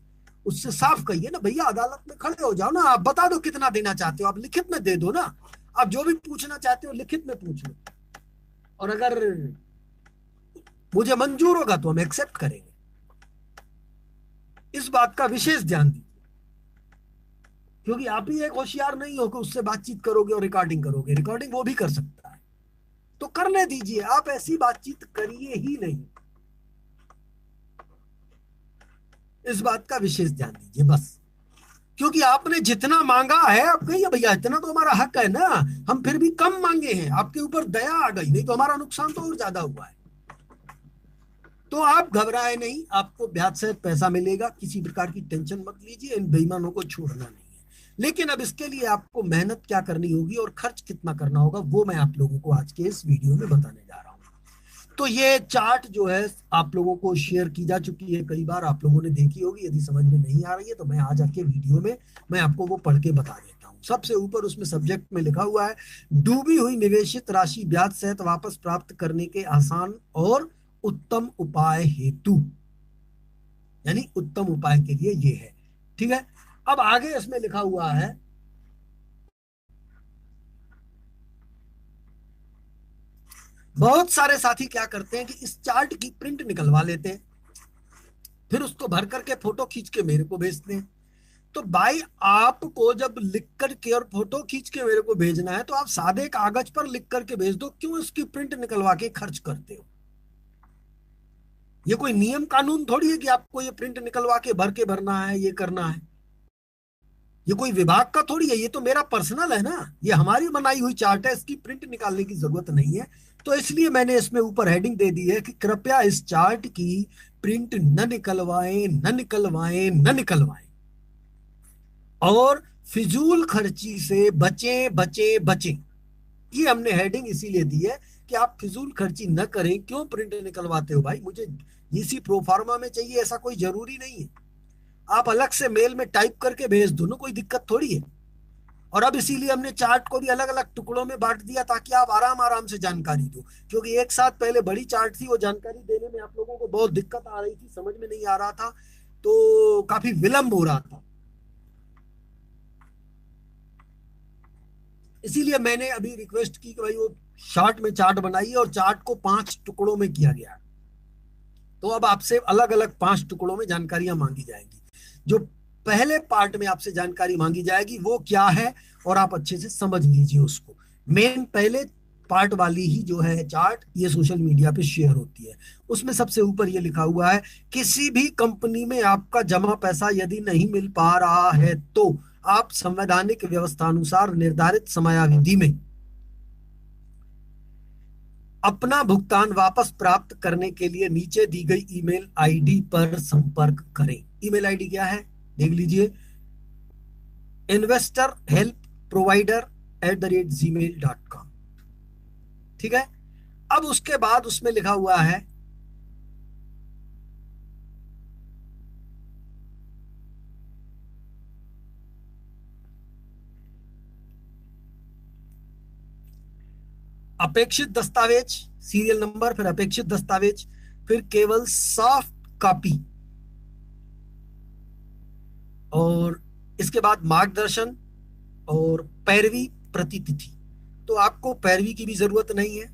उससे साफ कहिए ना भैया, अदालत में खड़े हो जाओ ना, आप बता दो कितना देना चाहते हो, आप लिखित में दे दो ना, आप जो भी पूछना चाहते हो लिखित में पूछ लो, और अगर मुझे मंजूर होगा तो हम एक्सेप्ट करेंगे। इस बात का विशेष ध्यान दीजिए, क्योंकि आप ही एक होशियार नहीं हो कि उससे बातचीत करोगे और रिकॉर्डिंग करोगे, रिकॉर्डिंग वो भी कर सकता है, तो करने दीजिए, आप ऐसी बातचीत करिए ही नहीं। इस बात का विशेष ध्यान दीजिए बस, क्योंकि आपने जितना मांगा है, आप कहिए भैया इतना तो हमारा हक है ना, हम फिर भी कम मांगे हैं, आपके ऊपर दया आ गई, नहीं तो हमारा नुकसान तो और ज्यादा हुआ है। तो आप घबराए नहीं, आपको ब्याज से पैसा मिलेगा, किसी प्रकार की टेंशन मत लीजिए, इन बेईमानों को छोड़ना नहीं है। लेकिन अब इसके लिए आपको मेहनत क्या करनी होगी और खर्च कितना करना होगा, वो मैं आप लोगों को आज के इस वीडियो में बताने जा रहा हूं। तो ये चार्ट जो है आप लोगों को शेयर की जा चुकी है, कई बार आप लोगों ने देखी होगी। यदि समझ में नहीं आ रही है तो मैं आज आके वीडियो में मैं आपको वो पढ़ के बता देता हूँ। सबसे ऊपर उसमें सब्जेक्ट में लिखा हुआ है, डूबी हुई निवेशित राशि ब्याज सहित वापस प्राप्त करने के आसान और उत्तम उपाय हेतु, यानी उत्तम उपाय के लिए ये है। ठीक है, अब आगे इसमें लिखा हुआ है, बहुत सारे साथी क्या करते हैं कि इस चार्ट की प्रिंट निकलवा लेते हैं, फिर उसको भर करके फोटो खींच के मेरे को भेजते हैं। तो भाई आपको जब लिख करके और फोटो खींच के मेरे को भेजना है तो आप सादे कागज पर लिख करके भेज दो, क्यों इसकी प्रिंट निकलवा के खर्च करते हो? ये कोई नियम कानून थोड़ी है कि आपको ये प्रिंट निकलवा के भर के भरना है, ये करना है। ये कोई विभाग का थोड़ी है, ये तो मेरा पर्सनल है ना, ये हमारी बनाई हुई चार्ट है, इसकी प्रिंट निकालने की जरूरत नहीं है। तो इसलिए मैंने इसमें ऊपर हेडिंग दे दी है कि कृपया इस चार्ट की प्रिंट न निकलवाएं, न निकलवाएं, न निकलवाएं, और फिजूल खर्ची से बचें, बचें, बचें। ये हमने हेडिंग इसीलिए दी है कि आप फिजूल खर्ची न करें। क्यों प्रिंट निकलवाते हो भाई? मुझे इसी प्रोफार्मा में चाहिए ऐसा कोई जरूरी नहीं है। आप अलग से मेल में टाइप करके भेज दो ना, कोई दिक्कत थोड़ी है। और अब इसीलिए हमने चार्ट को भी अलग अलग टुकड़ों में बांट दिया ताकि आप आराम आराम से जानकारी दो, क्योंकि एक साथ पहले बड़ी चार्ट थी, वो जानकारी देने में आप लोगों को बहुत दिक्कत आ रही थी, समझ में नहीं आ रहा था, तो काफी विलंब हो रहा था। इसीलिए मैंने अभी रिक्वेस्ट की कि भाई वो शॉर्ट में चार्ट बनाइए, और चार्ट को 5 टुकड़ों में किया गया। तो अब आपसे अलग अलग 5 टुकड़ों में जानकारियां मांगी जाएंगी। जो पहले पार्ट में आपसे जानकारी मांगी जाएगी वो क्या है, और आप अच्छे से समझ लीजिए उसको। मेन पहले पार्ट वाली ही जो है चार्ट, ये सोशल मीडिया पे शेयर होती है। उसमें सबसे ऊपर ये लिखा हुआ है, किसी भी कंपनी में आपका जमा पैसा यदि नहीं मिल पा रहा है तो आप संवैधानिक व्यवस्था अनुसार निर्धारित समयावधि में अपना भुगतान वापस प्राप्त करने के लिए नीचे दी गई ईमेल आईडी पर संपर्क करें। ईमेल आईडी क्या है देख लीजिए, investorhelpprovider@gmail.com। ठीक है, अब उसके बाद उसमें लिखा हुआ है, अपेक्षित दस्तावेज, सीरियल नंबर, फिर अपेक्षित दस्तावेज, फिर केवल सॉफ्ट कॉपी, और इसके बाद मार्गदर्शन और पैरवी प्रतितिथि। तो आपको पैरवी की भी जरूरत नहीं है,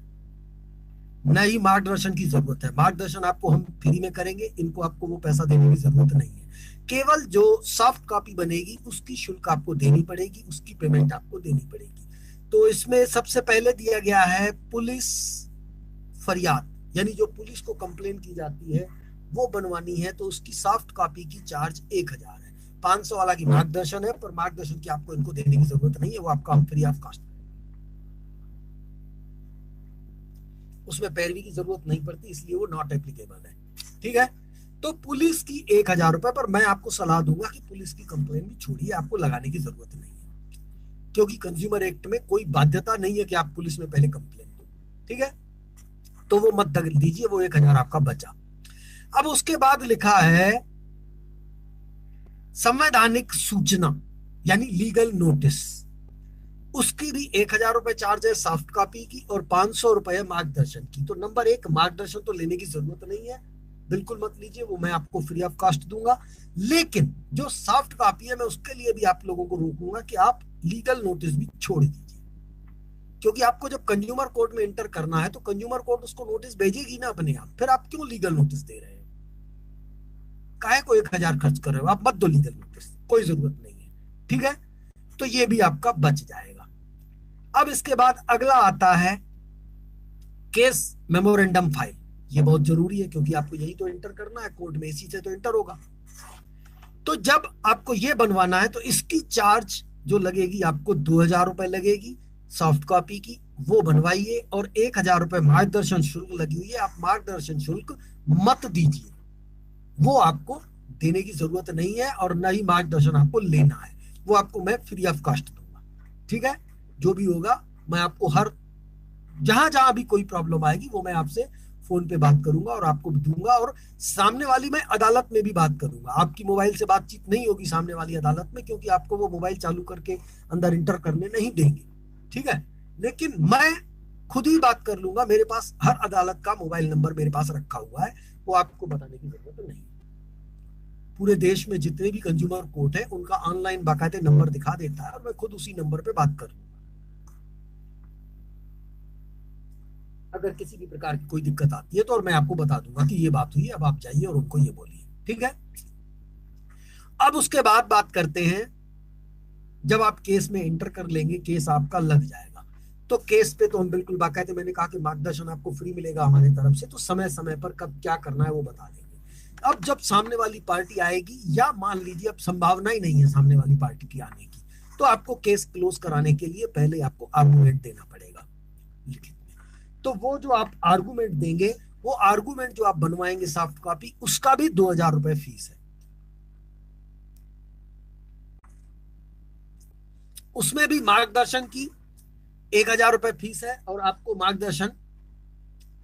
न ही मार्गदर्शन की जरूरत है। मार्गदर्शन आपको हम फ्री में करेंगे, इनको आपको वो पैसा देने की जरूरत नहीं है। केवल जो सॉफ्ट कॉपी बनेगी उसकी शुल्क आपको देनी पड़ेगी, उसकी पेमेंट आपको देनी पड़ेगी। तो इसमें सबसे पहले दिया गया है पुलिस फरियाद, यानी जो पुलिस को कंप्लेन की जाती है वो बनवानी है, तो उसकी सॉफ्ट कॉपी की चार्ज 1000 है। 500 वाला की मार्गदर्शन है, पर मार्गदर्शन की आपको इनको देने की जरूरत नहीं है, वो आपका हम फ्री ऑफ कॉस्ट, उसमें पैरवी की जरूरत नहीं पड़ती, इसलिए वो नॉट एप्लीकेबल है। ठीक है, तो पुलिस की 1000 रुपए पर मैं आपको सलाह दूंगा कि पुलिस की कंप्लेन भी छोड़िए, आपको लगाने की जरूरत नहीं है, क्योंकि कंज्यूमर एक्ट में कोई बाध्यता नहीं है कि आप पुलिस में पहले कंप्लेन दो। ठीक है, तो वो मत दीजिए, वो 1000 आपका बचा। अब उसके बाद लिखा है संवैधानिक सूचना, यानी लीगल नोटिस, उसकी भी 1000 रुपए चार्ज है सॉफ्ट कॉपी की, और 500 रुपए मार्गदर्शन की। तो नंबर 1, मार्गदर्शन तो लेने की जरूरत नहीं है, बिल्कुल मत लीजिए, वो मैं आपको फ्री ऑफ कॉस्ट दूंगा। लेकिन जो सॉफ्ट कॉपी है मैं उसके लिए भी आप लोगों को रोकूंगा कि आप लीगल नोटिस भी छोड़ दीजिए, क्योंकि आपको जब कंज्यूमर कोर्ट में एंटर करना है तो कंज्यूमर कोर्ट उसको नोटिस भेजेगी ना अपने आप, फिर आप क्यों लीगल नोटिस दे रहे हैं? काहे को 1000 खर्च कर रहे हो? आप मत दो लीगल नोटिस, कोई जरूरत नहीं है। ठीक है, तो ये भी आपका बच जाएगा। अब इसके बाद अगला आता है केस मेमोरेंडम फाइल। ये बहुत जरूरी है, क्योंकि आपको यही तो एंटर करना है कोर्ट में, इसी से तो एंटर होगा। तो जब आपको ये बनवाना है तो इसकी चार्ज जो लगेगी आपको 2000 रुपए लगेगी सॉफ्ट कॉपी की, वो बनवाइए, और 1000 रुपए मार्गदर्शन शुल्क लगी हुई है, आप मार्गदर्शन शुल्क मत दीजिए, वो आपको देने की जरूरत नहीं है, और न ही मार्गदर्शन आपको लेना है, वो आपको मैं फ्री ऑफ कॉस्ट दूंगा। ठीक है, जो भी होगा मैं आपको हर जहां जहां भी कोई प्रॉब्लम आएगी वो मैं आपसे फोन पे बात करूंगा और आपको दूंगा, और सामने वाली मैं अदालत में भी बात करूंगा। आपकी मोबाइल से बातचीत नहीं होगी सामने वाली अदालत में, क्योंकि आपको वो मोबाइल चालू करके अंदर इंटर करने नहीं देंगे, ठीक है। लेकिन मैं खुद ही बात कर लूंगा, मेरे पास हर अदालत का मोबाइल नंबर मेरे पास रखा हुआ है, वो आपको बताने की जरूरत नहीं। पूरे देश में जितने भी कंज्यूमर कोर्ट है उनका ऑनलाइन बाकायदे नंबर दिखा देता है, और मैं खुद उसी नंबर पे बात कर लूंगा। अगर किसी भी प्रकार की कोई दिक्कत आती है तो और मैं आपको बता दूंगा कि ये बात हुई, अब आप जाइए और उनको ये बोलिए, ठीक है। अब उसके बाद बात करते हैं, जब आप केस में एंटर कर लेंगे, केस आपका लग जाएगा, तो केस पे तो हम बिल्कुल बाकायदे, मैंने कहा कि मार्गदर्शन आपको फ्री मिलेगा हमारी तरफ से, तो समय समय पर कब क्या करना है वो बता देंगे। अब जब सामने वाली पार्टी आएगी, या मान लीजिए अब संभावना ही नहीं है सामने वाली पार्टी की आने की, तो आपको केस क्लोज कराने के लिए पहले आपको आर्गूमेंट देना पड़ेगा लिखित में। तो वो जो आप आर्गूमेंट देंगे, वो आर्गूमेंट जो आप बनवाएंगे सॉफ्ट कॉपी, उसका भी 2,000 रुपए फीस है। उसमें भी मार्गदर्शन की 1,000 रुपए फीस है, और आपको मार्गदर्शन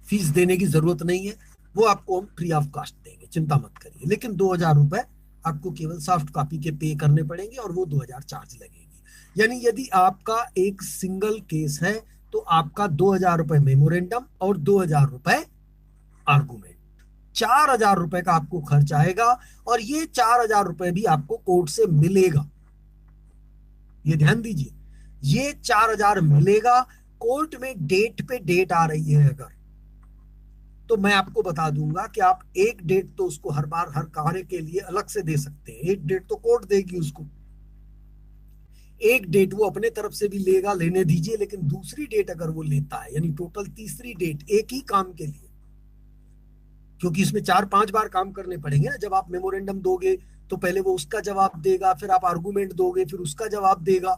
फीस देने की जरूरत नहीं है, वो आपको हम फ्री ऑफ कॉस्ट देंगे, चिंता मत करिए। लेकिन 2,000 रुपए आपको केवल सॉफ्ट कॉपी के पे करने पड़ेंगे, और वो 2,000 चार्ज लगेगी। यानी यदि आपका एक सिंगल केस है तो आपका 2,000 रुपए मेमोरेंडम और 2,000 रुपए आर्गूमेंट, 4,000 रुपए का आपको खर्च आएगा, और ये 4,000 रुपए भी आपको कोर्ट से मिलेगा। ये ध्यान दीजिए, ये 4,000 मिलेगा। कोर्ट में डेट पे डेट आ रही है अगर, तो मैं आपको बता दूंगा कि आप एक डेट तो उसको हर बार हर कार्य के लिए अलग से दे सकते हैं, एक डेट तो कोर्ट देगी उसको, एक डेट वो अपने तरफ से भी लेगा, लेने दीजिए। लेकिन दूसरी डेट अगर वो लेता है, यानी टोटल तीसरी डेट एक ही काम के लिए, क्योंकि इसमें 4-5 बार काम करने पड़ेंगे ना। जब आप मेमोरेंडम दोगे तो पहले वो उसका जवाब देगा, फिर आप आर्गूमेंट दोगे, फिर उसका जवाब देगा,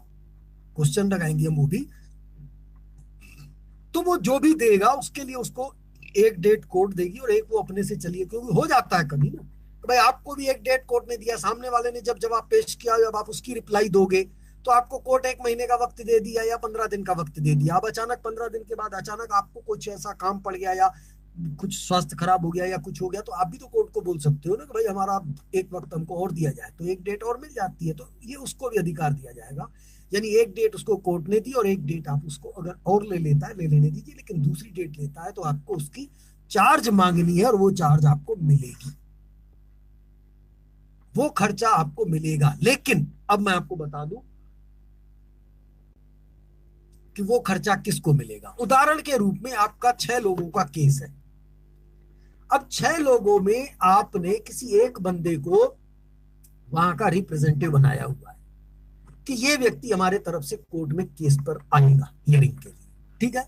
क्वेश्चन लगाएंगे हम वो भी, तो वो जो भी देगा उसके लिए उसको एक डेट कोर्ट देगी और एक वो अपने से चलिए, क्योंकि हो जाता है कभी ना, तो भाई आपको भी एक डेट कोर्ट ने दिया, सामने वाले ने जब जवाब पेश किया, जब आप उसकी रिप्लाई दोगे, तो आपको कोर्ट 1 महीने का वक्त दे दिया या 15 दिन का वक्त दे दिया। अब अचानक 15 दिन के बाद अचानक आपको कुछ ऐसा काम पड़ गया, या कुछ स्वास्थ्य खराब हो गया, या कुछ हो गया, तो आप भी तो कोर्ट को बोल सकते हो ना कि भाई हमारा एक वक्त हमको और दिया जाए, तो एक डेट और मिल जाती है, तो ये उसको भी अधिकार दिया जाएगा। यानी एक डेट उसको कोर्ट ने दी, और एक डेट आप उसको अगर और ले लेता है ले लेने दीजिए, लेकिन दूसरी डेट लेता है तो आपको उसकी चार्ज मांगनी है, और वो चार्ज आपको मिलेगी, वो खर्चा आपको मिलेगा। लेकिन अब मैं आपको बता दूं कि वो खर्चा किसको मिलेगा। उदाहरण के रूप में आपका 6 लोगों का केस है। अब 6 लोगों में आपने किसी एक बंदे को वहां का रिप्रेजेंटेटिव बनाया हुआ है कि ये व्यक्ति हमारे तरफ से कोर्ट में केस पर आएगा हियरिंग के लिए, ठीक है।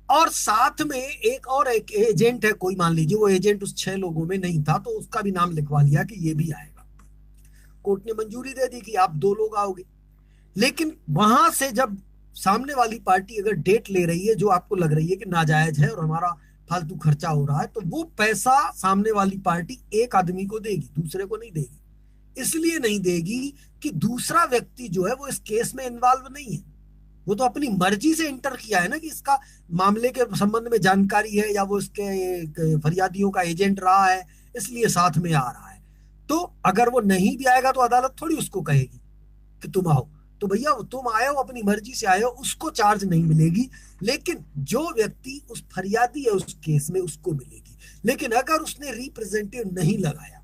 और साथ में एक एजेंट है, कोई मान लीजिए वो एजेंट उस 6 लोगों में नहीं था, तो उसका भी नाम लिखवा लिया कि ये भी आएगा। कोर्ट ने मंजूरी दे दी कि आप 2 लोग आओगे। लेकिन वहां से जब सामने वाली पार्टी अगर डेट ले रही है जो आपको लग रही है कि नाजायज है और हमारा फालतू खर्चा हो रहा है, तो वो पैसा सामने वाली पार्टी एक आदमी को देगी, दूसरे को नहीं देगी। इसलिए नहीं देगी कि दूसरा व्यक्ति जो है वो इस केस में इन्वॉल्व नहीं है, वो तो अपनी मर्जी से इंटर किया है ना कि इसका मामले के संबंध में जानकारी है, या वो इसके फरियादियों का एजेंट रहा है, इसलिए साथ में आ रहा है। तो अगर वो नहीं भी आएगा तो अदालत थोड़ी उसको कहेगी कि तुम आओ, तो भैया तुम आए हो, अपनी मर्जी से आए हो, उसको चार्ज नहीं मिलेगी। लेकिन जो व्यक्ति उस फरियादी है उस केस में, उसको मिलेगी। लेकिन अगर उसने रिप्रेजेंटेटिव नहीं लगाया,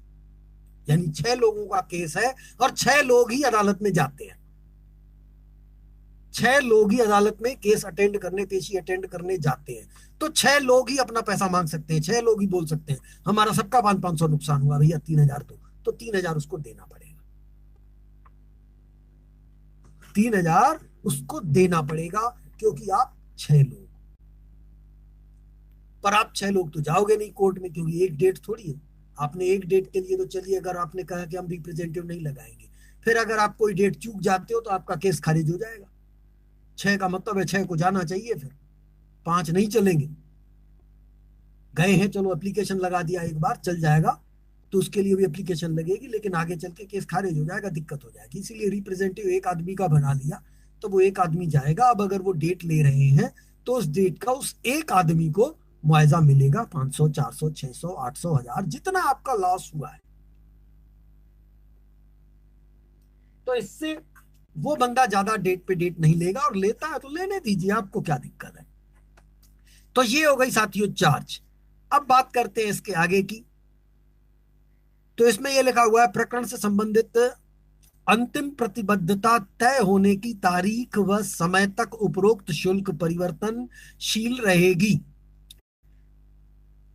यानी 6 लोगों का केस है और 6 लोग ही अदालत में जाते हैं, 6 लोग ही अदालत में केस अटेंड करने, पेशी अटेंड करने जाते हैं, तो 6 लोग ही अपना पैसा मांग सकते हैं, 6 लोग ही बोल सकते हैं हमारा सबका 500 नुकसान हुआ भैया, 3,000 दो, तो 3,000 उसको देना पड़ेगा, 3,000 उसको देना पड़ेगा, क्योंकि आप 6 लोग। पर आप 6 लोग तो जाओगे नहीं कोर्ट में, क्योंकि एक डेट थोड़ी है। आपने एक डेट के लिए तो चलिए, अगर आपने कहा कि हम रिप्रेजेंटेटिव नहीं लगाएंगे, फिर अगर आप कोई डेट चूक जाते हो तो आपका केस खारिज हो जाएगा। 6 का मतलब है 6 को जाना चाहिए, फिर 5 नहीं चलेंगे। गए हैं, चलो एप्लीकेशन लगा दिया, एक बार चल जाएगा, तो उसके लिए भी एप्लीकेशन लगेगी, लेकिन आगे चल के केस खारिज हो जाएगा, दिक्कत हो जाएगी। इसीलिए रिप्रेजेंटेटिव एक आदमी का बना लिया, तो वो एक आदमी जाएगा। अब अगर वो डेट ले रहे हैं तो उस डेट का उस एक आदमी को मुआवजा मिलेगा, 500, 400, 600, 800, 1000, जितना आपका लॉस हुआ है। तो इससे वो बंदा ज्यादा डेट पे डेट नहीं लेगा, और लेता है तो लेने दीजिए, आपको क्या दिक्कत है। तो ये हो गई साथियों चार्ज। अब बात करते हैं इसके आगे की। तो इसमें ये लिखा हुआ है, प्रकरण से संबंधित अंतिम प्रतिबद्धता तय होने की तारीख व समय तक उपरोक्त शुल्क परिवर्तनशील रहेगी।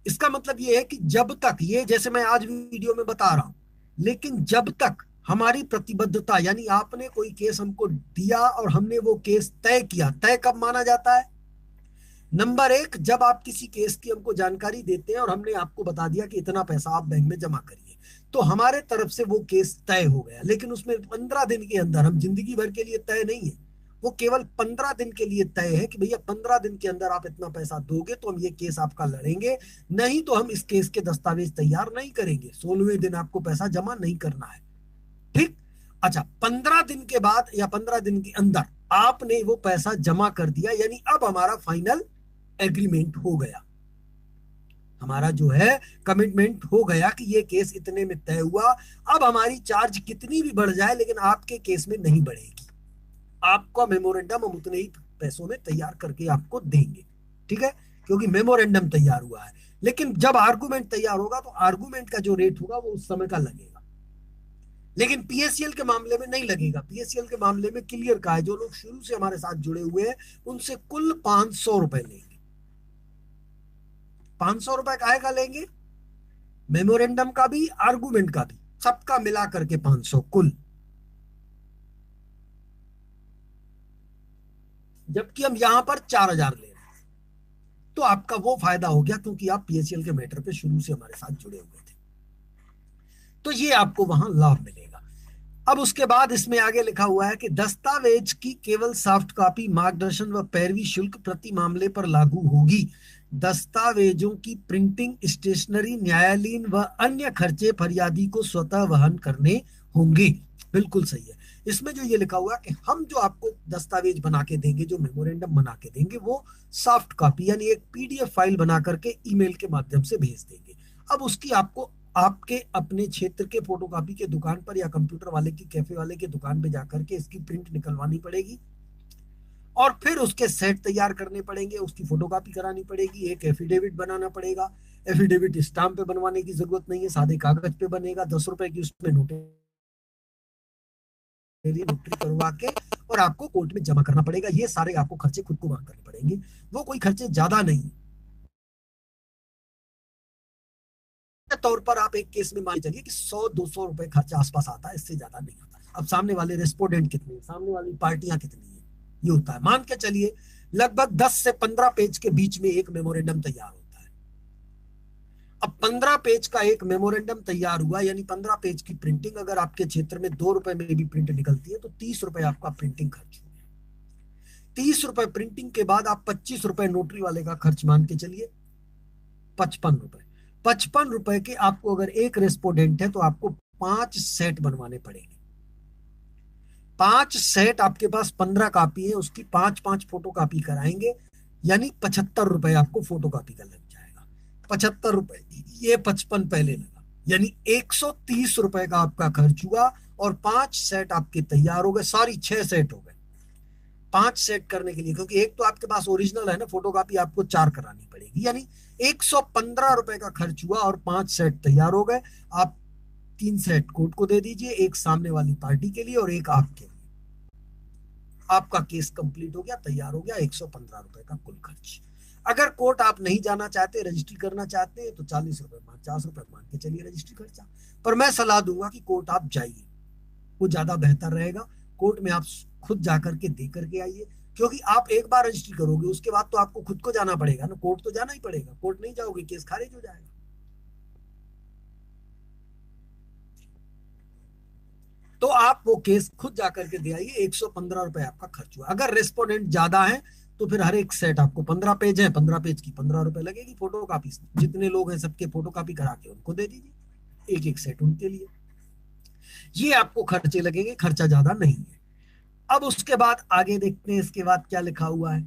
इसका मतलब ये है कि जब तक, ये जैसे मैं आज वीडियो में बता रहा हूं, लेकिन जब तक हमारी प्रतिबद्धता, यानी आपने कोई केस हमको दिया और हमने वो केस तय किया, तय कब माना जाता है? नंबर एक, जब आप किसी केस की हमको जानकारी देते हैं और हमने आपको बता दिया कि इतना पैसा आप बैंक में जमा करिए, तो हमारे तरफ से वो केस तय हो गया। लेकिन उसमें 15 दिन के अंदर, हम जिंदगी भर के लिए तय नहीं है, वो केवल 15 दिन के लिए तय है कि भैया 15 दिन के अंदर आप इतना पैसा दोगे तो हम ये केस आपका लड़ेंगे, नहीं तो हम इस केस के दस्तावेज तैयार नहीं करेंगे। 16वें दिन आपको पैसा जमा नहीं करना है। ठीक। अच्छा, 15 दिन के बाद या 15 दिन के अंदर आपने वो पैसा जमा कर दिया, यानी अब हमारा फाइनल एग्रीमेंट हो गया, हमारा जो है कमिटमेंट हो गया कि ये केस इतने में तय हुआ। अब हमारी चार्ज कितनी भी बढ़ जाए, लेकिन आपके केस में नहीं बढ़ेगी। आपका मेमोरेंडम हम उतने ही पैसों में तैयार करके आपको देंगे, ठीक है, क्योंकि मेमोरेंडम तैयार हुआ है। लेकिन जब आर्गूमेंट तैयार होगा तो आर्गूमेंट का जो रेट होगा वो उस समय का लगेगा, लेकिन पीएससीएल के मामले में नहीं लगेगा। पीएससीएल के मामले में क्लियर का है, जो लोग शुरू से हमारे साथ जुड़े हुए हैं उनसे कुल 500 रुपए लेंगे। 500 रुपए काहे का लेंगे? मेमोरेंडम का भी, आर्गूमेंट का भी, सबका मिला करके 500 कुल। जबकि हम यहां पर 4000 ले रहे हैं, तो आपका वो फायदा हो गया, क्योंकि आप पीएससीएल के मैटर पे शुरू से हमारे साथ जुड़े हुए थे, तो ये आपको वहां लाभ मिलेगा। अब उसके बाद इसमें आगे लिखा हुआ है कि दस्तावेज की केवल सॉफ्ट कॉपी मार्गदर्शन व पैरवी शुल्क प्रति मामले पर लागू होगी। दस्तावेजों की प्रिंटिंग, स्टेशनरी, न्यायालयीन व अन्य खर्चे फरियादी को स्वतः वहन करने होंगे। बिल्कुल सही है। इसमें जो ये लिखा हुआ है कि हम जो आपको दस्तावेज बना के देंगे, जो मेमोरेंडम बना के देंगे, वो सॉफ्ट कॉपी यानी एक पीडीएफ फाइल बना करके ईमेल के माध्यम से भेज देंगे। अब उसकी आपको आपके अपने क्षेत्र के फोटोकॉपी के दुकान पर या कंप्यूटर वाले की, कैफे वाले की दुकान पे जाकर के इसकी प्रिंट निकलवानी पड़ेगी, और फिर उसके सेट तैयार करने पड़ेंगे, उसकी फोटोकॉपी करानी पड़ेगी, एक एफिडेविट बनाना पड़ेगा। एफिडेविट स्टाम्प पे बनवाने की जरूरत नहीं है, सादे कागज पे बनेगा, 10 रुपए की उसमें नोटरी करवा के और आपको कोर्ट में जमा करना पड़ेगा। ये सारे आपको खर्चे खुद को वहन करने पड़ेंगे, वो कोई खर्चे ज्यादा नहीं। तौर पर आप एक केस में मान चलिए कि 100-200 रुपए खर्चा आसपास आता है, इससे ज्यादा नहीं आता। अब सामने वाले रेस्पोंडेंट कितने, सामने वाली पार्टियां कितनी है, ये होता है। मान के चलिए लगभग 10 से 15 पेज के बीच में एक मेमोरेंडम तैयार होता है। अब 15 पेज का एक मेमोरेंडम तैयार हुआ, यानी 15 पेज की प्रिंटिंग अगर आपके क्षेत्र में 2 रुपए में भी प्रिंट निकलती है तो 30 रुपए आपका प्रिंटिंग खर्च हो गया। 30 रुपए प्रिंटिंग के बाद आप 25 रुपए नोटरी वाले का खर्च मान के चलिए, 55 रुपए। 55 रुपए के आपको, अगर एक रेस्पोंडेंट है तो आपको 5 सेट बनवाने पड़ेंगे। 5 सेट, आपके पास 15 कॉपी है, उसकी 5-5 फोटो कॉपी कराएंगे, यानी 75 रुपए आपको फोटो कॉपी का लग जाएगा। 75 रुपए, ये 55 पहले लगा, यानी 130 रुपए का आपका खर्च हुआ, और 5 सेट आपके तैयार हो गए। सॉरी, 6 सेट हो गए। 5 सेट करने के लिए, क्योंकि एक तो आपके पास ओरिजिनल है ना, फोटोकॉपी आपको 4 करानी पड़ेगी, यानी 115 रुपए का खर्च हुआ और 5 सेट तैयार हो गए। आप 3 सेट कोर्ट को दे दीजिए, एक सामने वाली पार्टी के लिए और एक आपके लिए। आपका केस कंप्लीट हो गया, तैयार हो गया। 115 रुपए का कुल खर्च। अगर कोर्ट आप नहीं जाना चाहते, रजिस्ट्री करना चाहते हैं, तो 40 रुपए, 50 रुपए मान के चलिए रजिस्ट्री खर्चा। पर मैं सलाह दूंगा कि कोर्ट आप जाइए, वो ज्यादा बेहतर रहेगा। कोर्ट में आप खुद जाकर के दे करके आइए, क्योंकि आप एक बार रजिस्ट्री करोगे उसके बाद तो आपको खुद को जाना पड़ेगा ना, कोर्ट तो जाना ही पड़ेगा। कोर्ट नहीं जाओगे, केस खारिज हो जाएगा। तो आप वो केस खुद जाकर के दे आइए। 115 रुपए आपका खर्च हुआ। अगर रेस्पोंडेंट ज्यादा है तो फिर हर एक सेट, आपको 15 पेज है, 15 पेज की 15 रुपए लगेगी फोटो कॉपी। जितने लोग हैं सबके फोटो कॉपी करा के उनको दे दीजिए, एक एक सेट उनके लिए। ये आपको खर्चे लगेंगे, खर्चा ज्यादा नहीं है। अब उसके बाद आगे देखते हैं, इसके बाद क्या लिखा हुआ है।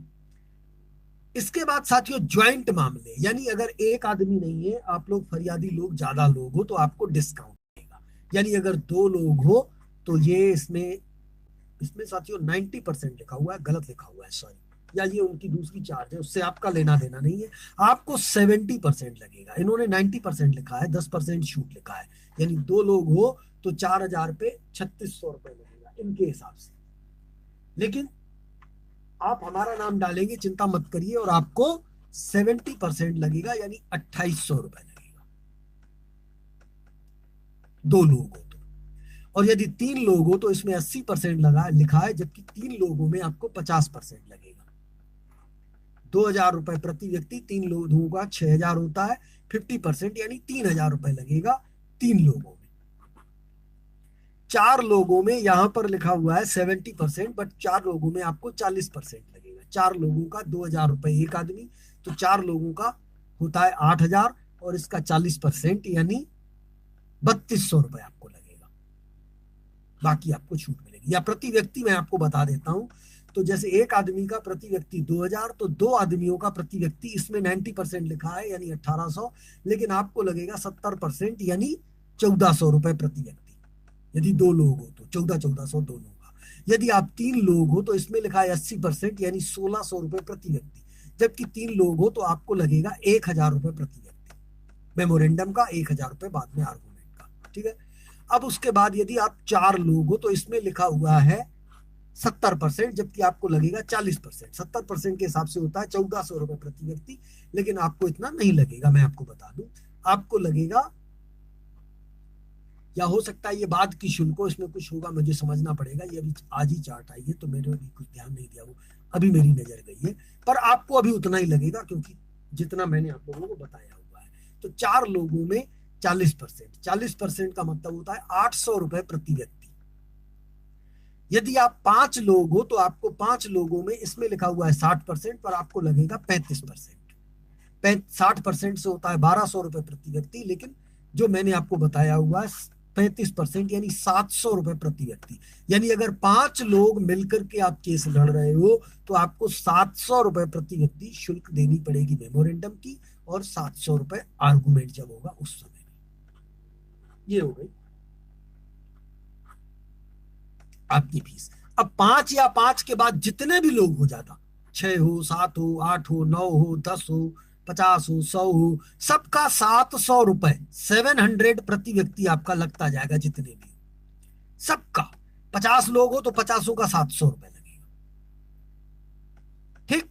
इसके बाद साथियों ज्वाइंट मामले, यानी अगर एक आदमी नहीं है, आप लोग फरियादी लोग ज्यादा लोग हो तो आपको डिस्काउंट मिलेगा। यानी अगर दो लोग हो तो ये इसमें इसमें साथियों 90% लिखा हुआ है, गलत लिखा हुआ है, सॉरी, या ये उनकी दूसरी चार्ज है, उससे आपका लेना देना नहीं है। आपको 70% लगेगा, इन्होंने 90% लिखा है, 10% छूट लिखा है। यानी दो लोग हो तो 4,000 पे 3,600 रुपए लगेगा इनके हिसाब से। लेकिन आप हमारा नाम डालेंगे, चिंता मत करिए, और आपको 70% लगेगा, यानी 2,800 रुपए लगेगा दो लोग हो तो। और यदि तीन लोग हो तो इसमें 80% लगा लिखा है, जबकि तीन लोगों में आपको 50% लगेगा। 2,000 रुपए प्रति व्यक्ति, तीन लोगों का 6,000 होता है, 50% यानी 3,000 रुपए लगेगा तीन लोगों में। चार लोगों में यहां पर लिखा हुआ है 70%, बट चार लोगों में आपको 40% लगेगा। चार लोगों का 2,000 रुपए एक आदमी, तो चार लोगों का होता है 8,000, और इसका 40% यानी 3,200 रुपए आपको लगेगा। बाकी आपको छूट मिलेगी। या प्रति व्यक्ति मैं आपको बता देता हूं, तो जैसे एक आदमी का प्रति व्यक्ति 2,000, तो दो आदमियों का प्रति व्यक्ति, इसमें 90% लिखा है यानी 1,800, लेकिन आपको लगेगा 70% यानी 1,400 रुपए प्रति व्यक्ति। यदि दो लोग हो तो 1400 दोनों का। यदि आप तीन लोग हो तो इसमें लिखा है 80% यानी 1,600 रुपए प्रति व्यक्ति। जबकि तीन लोग हो तो आपको लगेगा 1,000 रुपए प्रति व्यक्ति, मेमोरेंडम का 1,000 रुपए, बाद में आर्गूमेंट का। ठीक है। अब उसके बाद यदि आप चार लोग हो तो इसमें लिखा हुआ है 70%, जबकि आपको लगेगा 40%। 70% के हिसाब से होता है 1,400 रुपए प्रति व्यक्ति, लेकिन आपको इतना नहीं लगेगा, मैं आपको बता दूं। आपको लगेगा, या हो सकता है ये बाद की शुल्क हो, इसमें कुछ होगा, मुझे समझना पड़ेगा। ये अभी आज ही चार्ट आई है तो मैंने भी कुछ ध्यान नहीं दिया, वो अभी मेरी नजर गई है। पर आपको अभी उतना ही लगेगा, क्योंकि जितना मैंने आप लोगों को बताया हुआ है। तो चार लोगों में 40%, 40% का मतलब होता है 800 रुपए प्रति व्यक्ति। यदि आप पांच लोग हो तो आपको पांच लोगों में, इसमें लिखा हुआ है 60%, पर आपको लगेगा 35%। 60% से होता है 1,200 रुपए प्रति व्यक्ति, लेकिन जो मैंने आपको बताया हुआ है 35% यानी 700 रुपए प्रति व्यक्ति। यानी अगर पांच लोग मिलकर के आप केस लड़ रहे हो तो आपको 700 रुपए प्रति व्यक्ति शुल्क देनी पड़ेगी मेमोरेंडम की, और 700 रुपए आर्गुमेंट जब होगा उस समय। ये हो गई आपकी फीस। अब पांच या पांच के बाद जितने भी लोग हो जाता, 6 हो, 7 हो, 8 हो, 9 हो, 10 हो, 50 हो, 100 हो, सबका 700 रुपए, 700 प्रति व्यक्ति आपका लगता जाएगा, जितने भी सबका। 50 लोग हो तो 50 का 700 रुपए लगेगा। ठीक।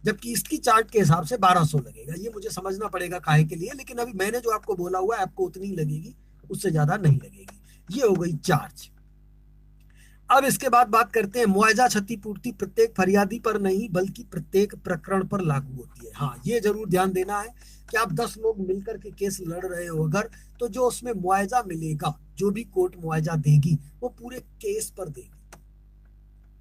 जबकि इसकी चार्ट के हिसाब से 1,200 लगेगा। ये मुझे समझना पड़ेगा काहे के लिए, लेकिन अभी मैंने जो आपको बोला हुआ है आपको उतनी लगेगी, उससे ज्यादा नहीं लगेगी। ये हो गई चार्ज। अब इसके बाद बात करते हैं मुआवजा क्षतिपूर्ति प्रत्येक फरियादी पर नहीं बल्कि प्रत्येक प्रकरण पर लागू होती है। हाँ, ये जरूर ध्यान देना है कि आप 10 लोग मिलकर के केस लड़ रहे हो अगर, तो जो उसमें मुआवजा मिलेगा, जो भी कोर्ट मुआवजा देगी, वो पूरे केस पर देगी।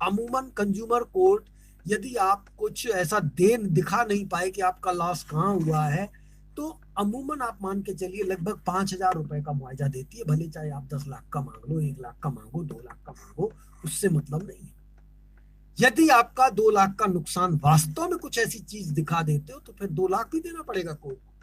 अमूमन कंज्यूमर कोर्ट, यदि आप कुछ ऐसा दे दिखा नहीं पाए कि आपका लॉस कहाँ हुआ है, तो अमूमन आप मान के चलिए लगभग 5,000 रुपए का मुआवजा देती है। भले चाहे आप 10 लाख का मांग लो, 1 लाख का मांगो, 2 लाख का मांगो, उससे मतलब नहीं है। यदि आपका 2 लाख का नुकसान वास्तव में कुछ ऐसी चीज दिखा देते हो तो फिर 2 लाख भी देना पड़ेगा कोर्ट को।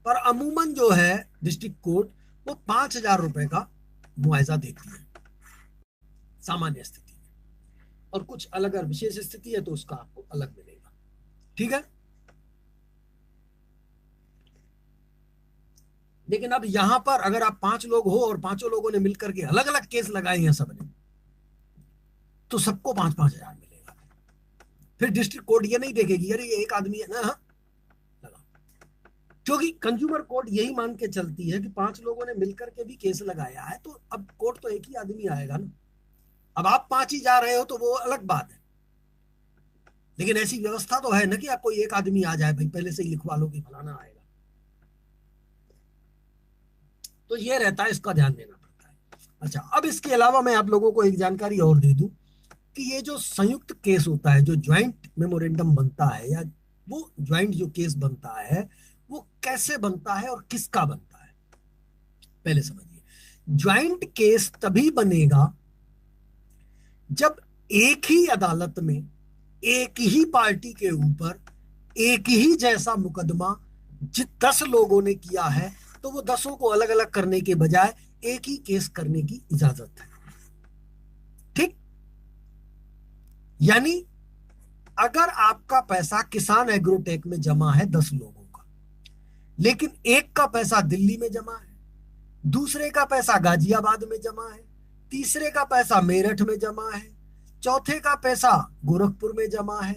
पर अमूमन जो है डिस्ट्रिक्ट कोर्ट, वो 5,000 रुपए का मुआवजा देती है सामान्य स्थिति में, और कुछ अलग अगर विशेष स्थिति है तो उसका आपको अलग मिलेगा। ठीक है। लेकिन अब यहां पर अगर आप 5 लोग हो और पांचों लोगों ने मिलकर के अलग अलग केस लगाए हैं सबने, तो सबको 5,500 मिलेगा। फिर डिस्ट्रिक्ट कोर्ट ये नहीं देखेगी अरे ये एक आदमी है ना, लगा। क्योंकि कंज्यूमर कोर्ट यही मान के चलती है कि 5 लोगों ने मिलकर के भी केस लगाया है, तो अब कोर्ट तो एक ही आदमी आएगा ना। अब आप 5 ही जा रहे हो तो वो अलग बात है, लेकिन ऐसी व्यवस्था तो है ना कि आप कोई एक आदमी आ जाए, भाई पहले से ही लिखवा लो कि फलाना आएगा। तो ये रहता है, इसका ध्यान देना पड़ता है। अच्छा, अब इसके अलावा मैं आप लोगों को एक जानकारी और दे दूं कि ये जो संयुक्त केस होता है, जो ज्वाइंट मेमोरेंडम बनता है, या वो ज्वाइंट जो केस बनता है, वो कैसे बनता है और किसका बनता है, पहले समझिए। ज्वाइंट केस तभी बनेगा जब एक ही अदालत में एक ही पार्टी के ऊपर एक ही जैसा मुकदमा 10 लोगों ने किया है, तो वो 10 को अलग अलग करने के बजाय एक ही केस करने की इजाजत है। ठीक, यानी अगर आपका पैसा किसान एग्रोटेक में जमा है 10 लोगों का, लेकिन एक का पैसा दिल्ली में जमा है, दूसरे का पैसा गाजियाबाद में जमा है, तीसरे का पैसा मेरठ में जमा है, चौथे का पैसा गोरखपुर में जमा है,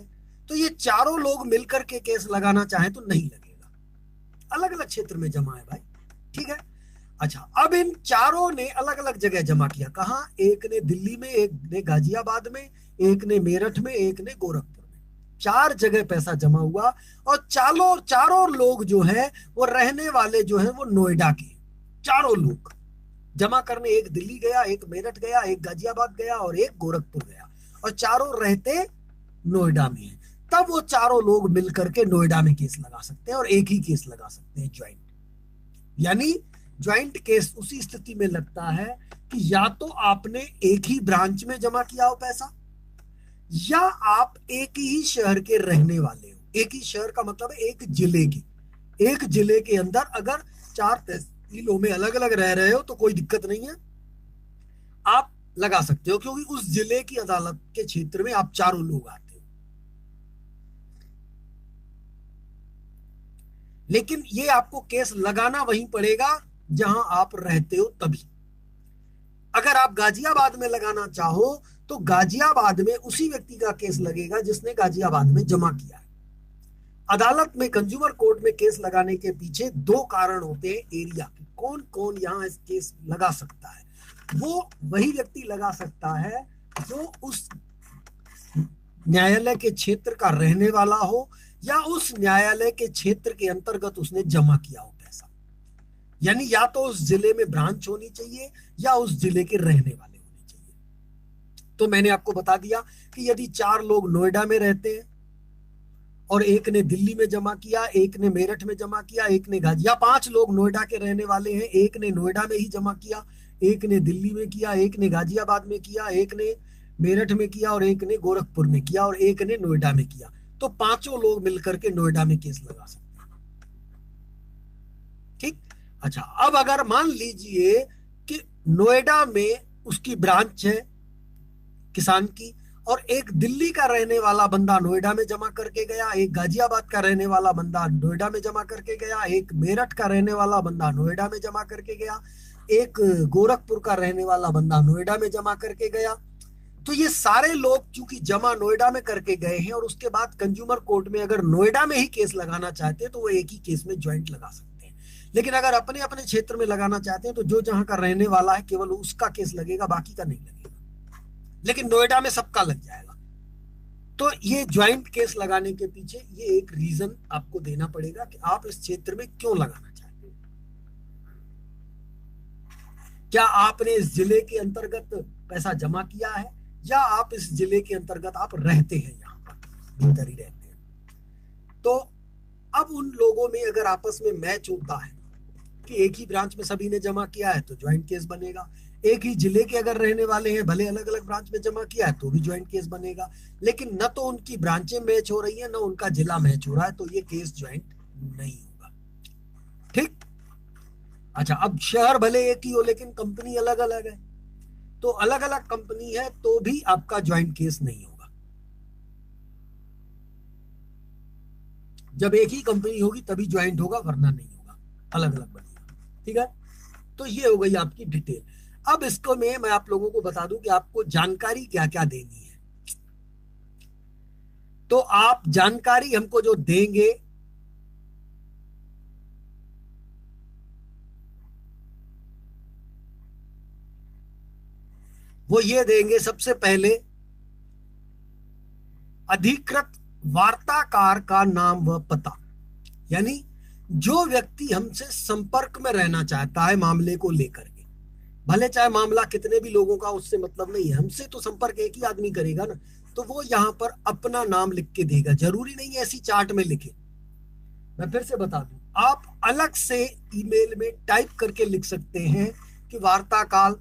तो ये चारों लोग मिलकर के केस लगाना चाहे तो नहीं लगेगा, अलग अलग क्षेत्र में जमा है भाई। ठीक है, अच्छा, अब इन चारों ने अलग अलग जगह जमा किया। कहा? एक ने दिल्ली में, एक ने गाजियाबाद में, एक ने मेरठ में, एक ने गोरखपुर में। 4 जगह पैसा जमा हुआ और चारों लोग जो है वो रहने वाले जो है वो नोएडा के। चारों लोग जमा करने, एक दिल्ली गया, एक मेरठ गया, एक गाजियाबाद गया और एक गोरखपुर गया, और चारों रहते नोएडा में है। तब वो चारों लोग मिलकर के नोएडा में केस लगा सकते हैं और एक ही केस लगा सकते हैं, ज्वाइंट। यानी ज्वाइंट केस उसी स्थिति में लगता है कि या तो आपने एक ही ब्रांच में जमा किया हो पैसा, या आप एक ही शहर के रहने वाले हो। एक ही शहर का मतलब है एक जिले के, एक जिले के अंदर अगर 4 तहसीलों में अलग अलग रह रहे हो तो कोई दिक्कत नहीं है, आप लगा सकते हो, क्योंकि उस जिले की अदालत के क्षेत्र में आप चारों लोग आते हो। लेकिन ये आपको केस लगाना वहीं पड़ेगा जहां आप रहते हो तभी। अगर आप गाजियाबाद में लगाना चाहो तो गाजियाबाद में उसी व्यक्ति का केस लगेगा जिसने गाजियाबाद में जमा किया है। अदालत में, कंज्यूमर कोर्ट में केस लगाने के पीछे 2 कारण होते हैं एरिया के। कौन कौन यहां इस केस लगा सकता है? वो वही व्यक्ति लगा सकता है जो उस न्यायालय के क्षेत्र का रहने वाला हो, या उस न्यायालय के क्षेत्र के अंतर्गत उसने जमा किया हो पैसा। यानी या तो उस जिले में ब्रांच होनी चाहिए या उस जिले के रहने वाले होने चाहिए। तो मैंने आपको बता दिया कि यदि 4 लोग नोएडा में रहते हैं और एक ने दिल्ली में जमा किया, एक ने मेरठ में जमा किया, एक ने या 5 लोग नोएडा के रहने वाले हैं, एक ने नोएडा में ही जमा किया, एक ने दिल्ली में किया, एक ने गाजियाबाद में किया, एक ने मेरठ में किया और एक ने गोरखपुर में किया और एक ने नोएडा में किया, तो 5 लोग मिलकर के नोएडा में केस लगा सकते हैं। ठीक, अच्छा, अब अगर मान लीजिए कि नोएडा में उसकी ब्रांच है किसान की, और एक दिल्ली का रहने वाला बंदा नोएडा में जमा करके गया, एक गाजियाबाद का रहने वाला बंदा नोएडा में जमा करके गया, एक मेरठ का रहने वाला बंदा नोएडा में जमा करके गया, एक गोरखपुर का रहने वाला बंदा नोएडा में जमा करके गया। तो ये सारे लोग चूंकि जमा नोएडा में करके गए हैं और उसके बाद कंज्यूमर कोर्ट में अगर नोएडा में ही केस लगाना चाहते हैं तो वो एक ही केस में ज्वाइंट लगा सकते हैं। लेकिन अगर अपने अपने क्षेत्र में लगाना चाहते हैं तो जो जहां का रहने वाला है केवल उसका केस लगेगा, बाकी का नहीं लगेगा। लेकिन नोएडा में सबका लग जाएगा। तो ये ज्वाइंट केस लगाने के पीछे ये एक रीजन आपको देना पड़ेगा कि आप इस क्षेत्र में क्यों लगाना चाहते हैं। क्या आपने इस जिले के अंतर्गत पैसा जमा किया है, या आप इस जिले के अंतर्गत आप रहते हैं, यहां पर भीतर ही रहते हैं। तो अब उन लोगों में अगर आपस में मैच होता है कि एक ही ब्रांच में सभी ने जमा किया है तो ज्वाइंट केस बनेगा। एक ही जिले के अगर रहने वाले हैं, भले अलग अलग ब्रांच में जमा किया है तो भी ज्वाइंट केस बनेगा। लेकिन न तो उनकी ब्रांचें मैच हो रही है, न उनका जिला मैच हो रहा है, तो ये केस ज्वाइंट नहीं होगा। ठीक, अच्छा, अब शहर भले एक ही हो लेकिन कंपनी अलग अलग है, तो अलग अलग कंपनी है तो भी आपका ज्वाइंट केस नहीं होगा। जब एक ही कंपनी होगी तभी ज्वाइंट होगा, वरना नहीं होगा, अलग अलग बनेगा। ठीक है, तो ये हो गई आपकी डिटेल। अब इसको मैं आप लोगों को बता दूं कि आपको जानकारी क्या क्या देनी है। तो आप जानकारी हमको जो देंगे वो ये देंगे, सबसे पहले अधिकृत वार्ताकार का नाम व पता। यानी जो व्यक्ति हमसे संपर्क में रहना चाहता है मामले को लेकर के, भले चाहे मामला कितने भी लोगों का उससे मतलब नहीं है, हमसे तो संपर्क एक ही आदमी करेगा ना, तो वो यहां पर अपना नाम लिख के देगा। जरूरी नहीं है ऐसी चार्ट में लिखे। मैं फिर से बता दूं, आप अलग से ईमेल में टाइप करके लिख सकते हैं कि वार्ताकार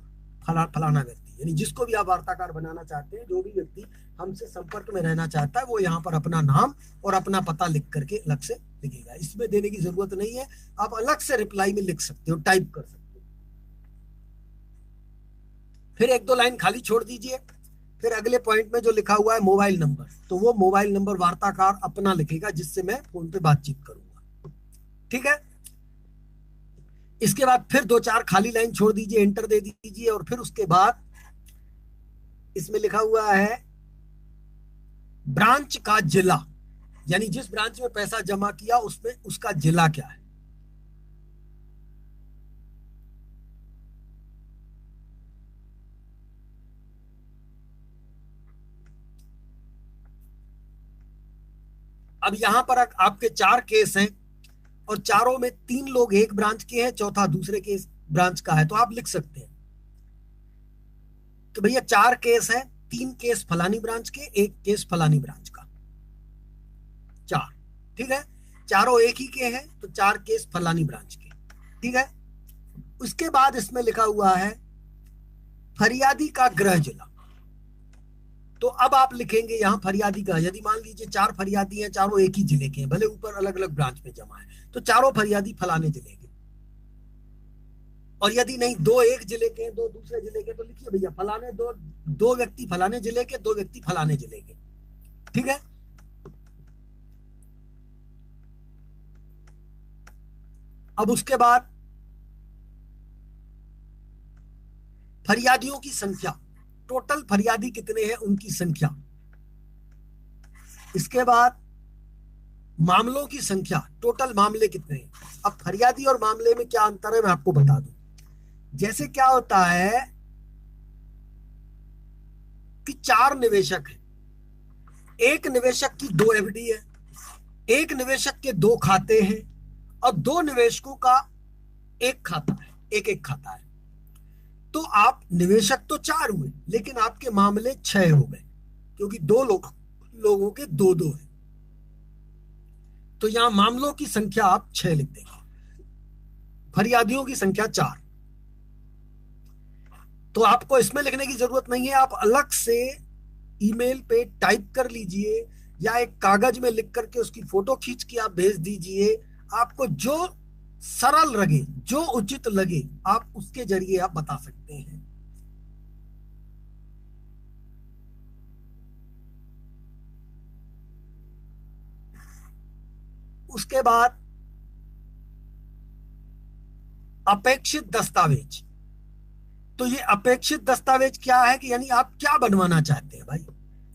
फलाना व्यक्ति, यानी जिसको भी आप वार्ताकार बनाना चाहते हैं, जो भी व्यक्ति हमसे संपर्क में रहना चाहता है, वो यहाँ पर अपना नाम और अपना पता लिख करके अलग से लिखेगा। इसमें देने की जरूरत नहीं है, आप अलग से रिप्लाई में लिख सकते हो, टाइप कर सकते हो। फिर एक दो लाइन खाली छोड़ दीजिए। फिर अगले पॉइंट में जो लिखा हुआ है मोबाइल नंबर, तो वो मोबाइल नंबर वार्ताकार अपना लिखेगा जिससे मैं फोन पे बातचीत करूंगा। ठीक है। इसके बाद फिर दो चार खाली लाइन छोड़ दीजिए, एंटर दे दीजिए, और फिर उसके बाद इसमें लिखा हुआ है ब्रांच का जिला, यानी जिस ब्रांच में पैसा जमा किया उसमें उसका जिला क्या है। अब यहां पर आपके 4 केस हैं और चारों में 3 लोग एक ब्रांच के हैं, चौथा दूसरे केस ब्रांच का है, तो आप लिख सकते हैं कि भैया 4 केस है, 3 केस फलानी ब्रांच के, 1 केस फलानी ब्रांच का, 4। ठीक है। चारों एक ही के हैं तो 4 केस फलानी ब्रांच के। ठीक है। उसके बाद इसमें लिखा हुआ है फरियादी का गृह जिला, तो अब आप लिखेंगे यहां फरियादी का, यदि मान लीजिए 4 फरियादी हैं, चारों एक ही जिले के हैं, भले ऊपर अलग अलग ब्रांच में जमा है, तो चारों फरियादी फलाने जिले के। और यदि नहीं, 2 एक जिले के हैं, 2 दूसरे जिले के, तो लिखिए भैया फलाने, दो व्यक्ति फलाने जिले के, 2 व्यक्ति फलाने जिले के। ठीक है। अब उसके बाद फरियादियों की संख्या, टोटल फरियादी कितने हैं उनकी संख्या। इसके बाद मामलों की संख्या, टोटल मामले कितने हैं। अब फरियादी और मामले में क्या अंतर है मैं आपको बता दूं। जैसे क्या होता है कि 4 निवेशक हैं, एक निवेशक की 2 एफडी है, एक निवेशक के 2 खाते हैं, और 2 निवेशकों का एक खाता है, एक खाता है। तो आप निवेशक तो 4 हुए, लेकिन आपके मामले 6 हो गए, क्योंकि 2 लोगों के 2 है। तो यहां मामलों की संख्या आप 6 लिख देंगे, फरियादियों की संख्या 4। तो आपको इसमें लिखने की जरूरत नहीं है, आप अलग से ईमेल पे टाइप कर लीजिए या एक कागज में लिख करके उसकी फोटो खींच के आप भेज दीजिए। आपको जो सरल लगे, जो उचित लगे, आप उसके जरिए आप बता सकते हैं। उसके बाद अपेक्षित दस्तावेज, तो ये अपेक्षित दस्तावेज क्या है कि यानी आप क्या बनवाना चाहते हैं भाई।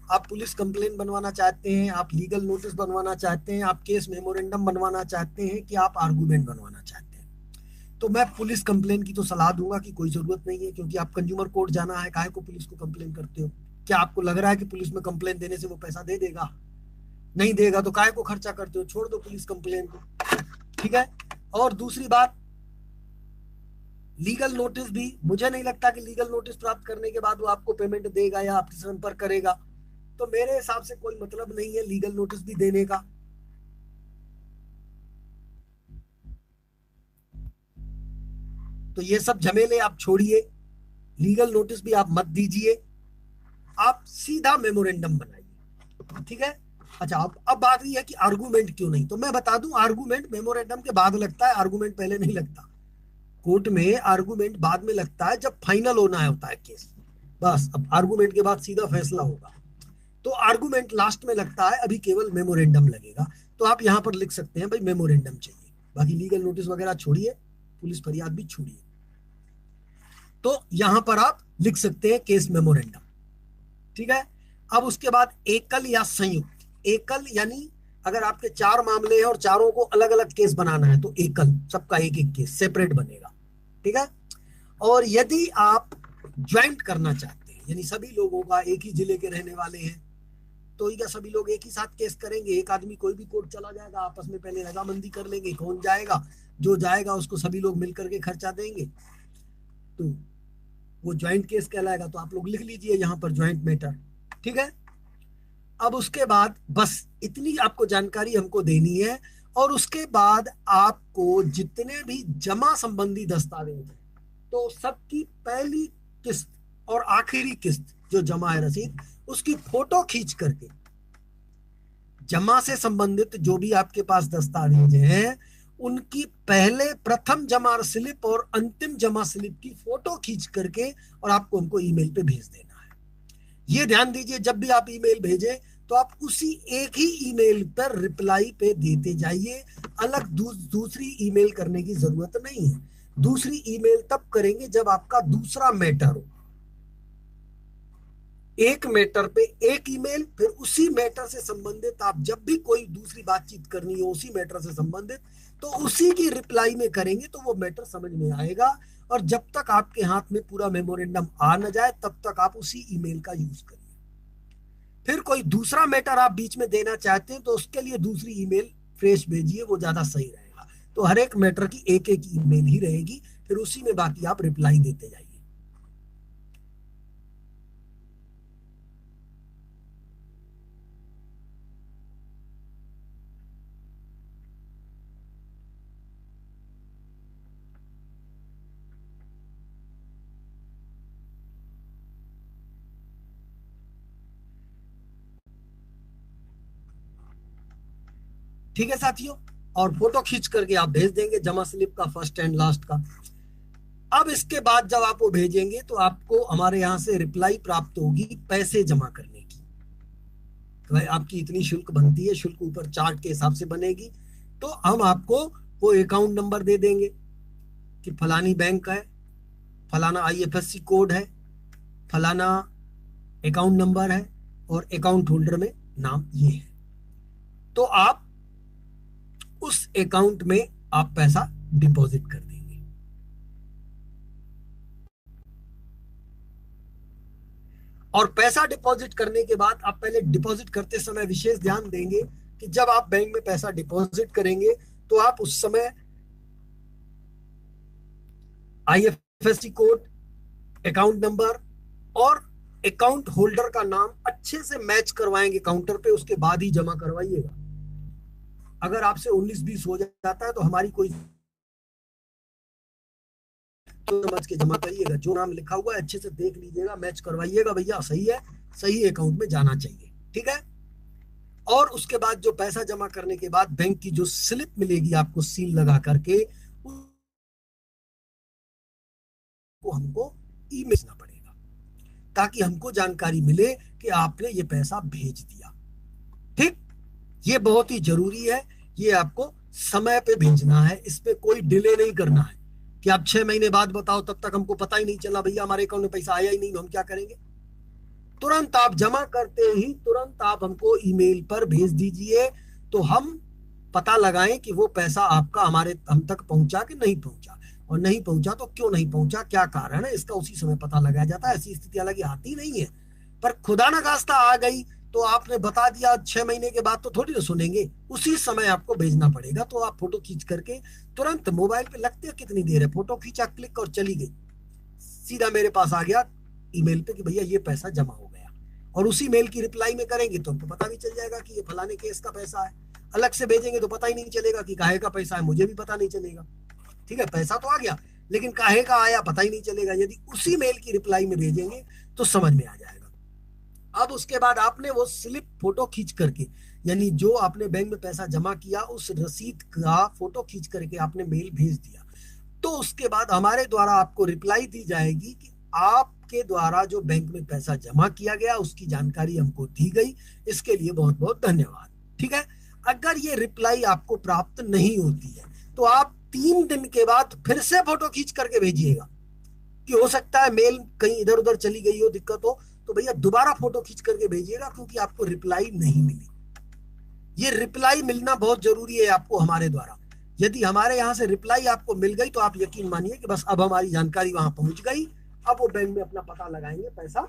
आप पुलिस कंप्लेन बनवाना चाहते हैं, आप लीगल नोटिस बनवाना चाहते हैं, आप केस मेमोरेंडम बनवाना चाहते हैं, कि आप आर्गूमेंट बनवाना चाहते हैं। तो मैं पुलिस कंप्लेन की तो सलाह दूंगा कि कोई जरूरत नहीं है, क्योंकि आप कंज्यूमर कोर्ट जाना है, काहे को पुलिस को कंप्लेन करते हो। क्या आपको लग रहा है कि पुलिस में कंप्लेन देने से वो पैसा दे देगा? नहीं देगा, तो काहे को खर्चा करते हो, छोड़ दो पुलिस कंप्लेन को। ठीक है। और दूसरी बात, लीगल नोटिस भी, मुझे नहीं लगता कि लीगल नोटिस प्राप्त करने के बाद वो आपको पेमेंट देगा या आपसे संपर्क करेगा, तो मेरे हिसाब से कोई मतलब नहीं है लीगल नोटिस भी देने का। तो ये सब झमेले आप छोड़िए, लीगल नोटिस भी आप मत दीजिए, आप सीधा मेमोरेंडम बनाइए। ठीक है। अच्छा, अब बात ये है कि आर्गूमेंट क्यों नहीं, तो मैं बता दूं, आर्गूमेंट मेमोरेंडम के बाद लगता है, आर्गूमेंट पहले नहीं लगता। कोर्ट में आर्गूमेंट बाद में लगता है, जब फाइनल होना होता है केस, बस। अब आर्गूमेंट के बाद सीधा फैसला होगा, तो आर्गूमेंट लास्ट में लगता है, अभी केवल मेमोरेंडम लगेगा। तो आप यहां पर लिख सकते हैं भाई मेमोरेंडम चाहिए, बाकी लीगल नोटिस वगैरह छोड़िए, पुलिस फरियाद भी छोड़िए। तो यहां पर आप लिख सकते हैं केस मेमोरेंडम। ठीक है। अब उसके बाद एकल या संयुक्त, एकल यानी अगर आपके 4 मामले हैं और चारों को अलग अलग केस बनाना है, तो एकल, सबका एक एक केस सेपरेट बनेगा। ठीक है। और यदि आप ज्वाइंट करना चाहते हैं, यानी सभी लोगों का, एक ही जिले के रहने वाले हैं, तो क्या सभी लोग एक ही साथ केस करेंगे? एक आदमी कोई भी कोर्ट चला जाएगा, आपस में पहले रजामंदी कर लेंगे, कौन जाएगा, जो जाएगा उसको सभी लोग मिलकर के खर्चा देंगे, तो वो ज्वाइंट केस कहलाएगा। तो आप लोग लिख लीजिए यहाँ पर ज्वाइंट मैटर। ठीक है। अब उसके बाद बस इतनी आपको जानकारी हमको देनी है, और उसके बाद आपको जितने भी जमा संबंधी दस्तावेज हैं, तो सबकी पहली किस्त और आखिरी किस्त जो जमा है रसीद, उसकी फोटो खींच करके जमा से संबंधित जो भी आपके पास दस्तावेज हैं, उनकी पहले प्रथम जमा स्लिप और अंतिम जमा स्लिप की फोटो खींच करके और आपको उनको ईमेल पे भेज देना है। ये ध्यान दीजिए, जब भी आप ईमेल भेजें तो आप उसी एक ही ईमेल पर रिप्लाई पे देते जाइए। अलग दूसरी ईमेल करने की जरूरत नहीं है। दूसरी ईमेल तब करेंगे जब आपका दूसरा मैटर हो। एक मैटर पे एक ईमेल, फिर उसी मैटर से संबंधित आप जब भी कोई दूसरी बातचीत करनी हो उसी मैटर से संबंधित, तो उसी की रिप्लाई में करेंगे तो वो मैटर समझ में आएगा। और जब तक आपके हाथ में पूरा मेमोरेंडम आ न जाए तब तक आप उसी ईमेल का यूज करिए। फिर कोई दूसरा मैटर आप बीच में देना चाहते हैं तो उसके लिए दूसरी ईमेल फ्रेश भेजिए, वो ज्यादा सही रहेगा। तो हर एक मैटर की एक एक ईमेल ही रहेगी, फिर उसी में बाकी आप रिप्लाई देते जाइए। ठीक है साथियों, और फोटो खींच करके आप भेज देंगे जमा स्लिप का, फर्स्ट एंड लास्ट का। अब इसके बाद जब आप वो भेजेंगे तो आपको हमारे यहाँ से रिप्लाई प्राप्त होगी पैसे जमा करने की। तो भाई आपकी इतनी शुल्क बनती है, शुल्क ऊपर चार्ट के हिसाब से बनेगी। तो हम आपको वो अकाउंट नंबर दे देंगे कि फलानी बैंक का है, फलाना आईएफएससी कोड है, फलाना अकाउंट नंबर है और अकाउंट होल्डर में नाम ये है। तो आप उस अकाउंट में आप पैसा डिपॉजिट कर देंगे। और पैसा डिपॉजिट करने के बाद आप पहले डिपॉजिट करते समय विशेष ध्यान देंगे कि जब आप बैंक में पैसा डिपॉजिट करेंगे तो आप उस समय आईएफएससी कोड, अकाउंट नंबर और अकाउंट होल्डर का नाम अच्छे से मैच करवाएंगे काउंटर पे, उसके बाद ही जमा करवाइएगा। अगर आपसे 19-20 हो जाता है तो हमारी कोई तो समझ के जमा करिएगा। जो नाम लिखा हुआ है अच्छे से देख लीजिएगा, मैच करवाइएगा, भैया सही है, सही अकाउंट में जाना चाहिए। ठीक है। और उसके बाद जो पैसा जमा करने के बाद बैंक की जो स्लिप मिलेगी आपको सील लगा करके, वो हमको ईमेल भेजना पड़ेगा ताकि हमको जानकारी मिले कि आपने ये पैसा भेज दिया। ठीक, ये बहुत ही जरूरी है। ये आपको समय पे भेजना है, इस पे कोई डिले नहीं करना है कि आप 6 महीने बाद बताओ, तब तक हमको पता ही नहीं चला भैया हमारे अकाउंट में पैसा आया ही नहीं, हम क्या करेंगे। तुरंत आप जमा करते ही तुरंत आप हमको ईमेल पर भेज दीजिए, तो हम पता लगाएं कि वो पैसा आपका हम तक पहुंचा कि नहीं पहुंचा, और नहीं पहुंचा तो क्यों नहीं पहुंचा, क्या कारण है, इसका उसी समय पता लगाया जाता है। ऐसी स्थिति हालांकि आती नहीं है, पर खुदा ना खास्ता आ गई तो आपने बता दिया 6 महीने के बाद तो थोड़ी ना सुनेंगे, उसी समय आपको भेजना पड़ेगा। तो आप फोटो खींच करके तुरंत मोबाइल पे, लगते कितनी देर है, फोटो खींचा, क्लिक और चली गई, सीधा मेरे पास आ गया ईमेल पे कि भैया ये पैसा जमा हो गया। और उसी मेल की रिप्लाई में करेंगे तो हमको पता भी चल जाएगा कि ये फलाने केस का पैसा है। अलग से भेजेंगे तो पता ही नहीं चलेगा कि काहे का पैसा है, मुझे भी पता नहीं चलेगा। ठीक है, पैसा तो आ गया लेकिन काहे का आया पता ही नहीं चलेगा। यदि उसी मेल की रिप्लाई में भेजेंगे तो समझ में आ जाएगा। अब उसके बाद आपने वो स्लिप फोटो खींच करके, यानी जो आपने बैंक में पैसा जमा किया उस रसीद का फोटो खींच करके आपने मेल भेज दिया, तो उसके बाद हमारे द्वारा आपको रिप्लाई दी जाएगी कि आपके द्वारा जो बैंक में पैसा जमा किया गया उसकी जानकारी हमको दी गई, इसके लिए बहुत बहुत धन्यवाद। ठीक है। अगर ये रिप्लाई आपको प्राप्त नहीं होती है तो आप 3 दिन के बाद फिर से फोटो खींच करके भेजिएगा, कि हो सकता है मेल कहीं इधर उधर चली गई हो, दिक्कत हो, तो भैया दोबारा फोटो खींच करके भेजिएगा, क्योंकि आपको रिप्लाई नहीं मिली। ये रिप्लाई मिलना बहुत जरूरी है आपको हमारे द्वारा। यदि हमारे यहाँ से रिप्लाई आपको मिल गई तो आप यकीन मानिए कि बस अब हमारी जानकारी वहां पहुंच गई। अब वो बैंक में अपना पता लगाएंगे पैसा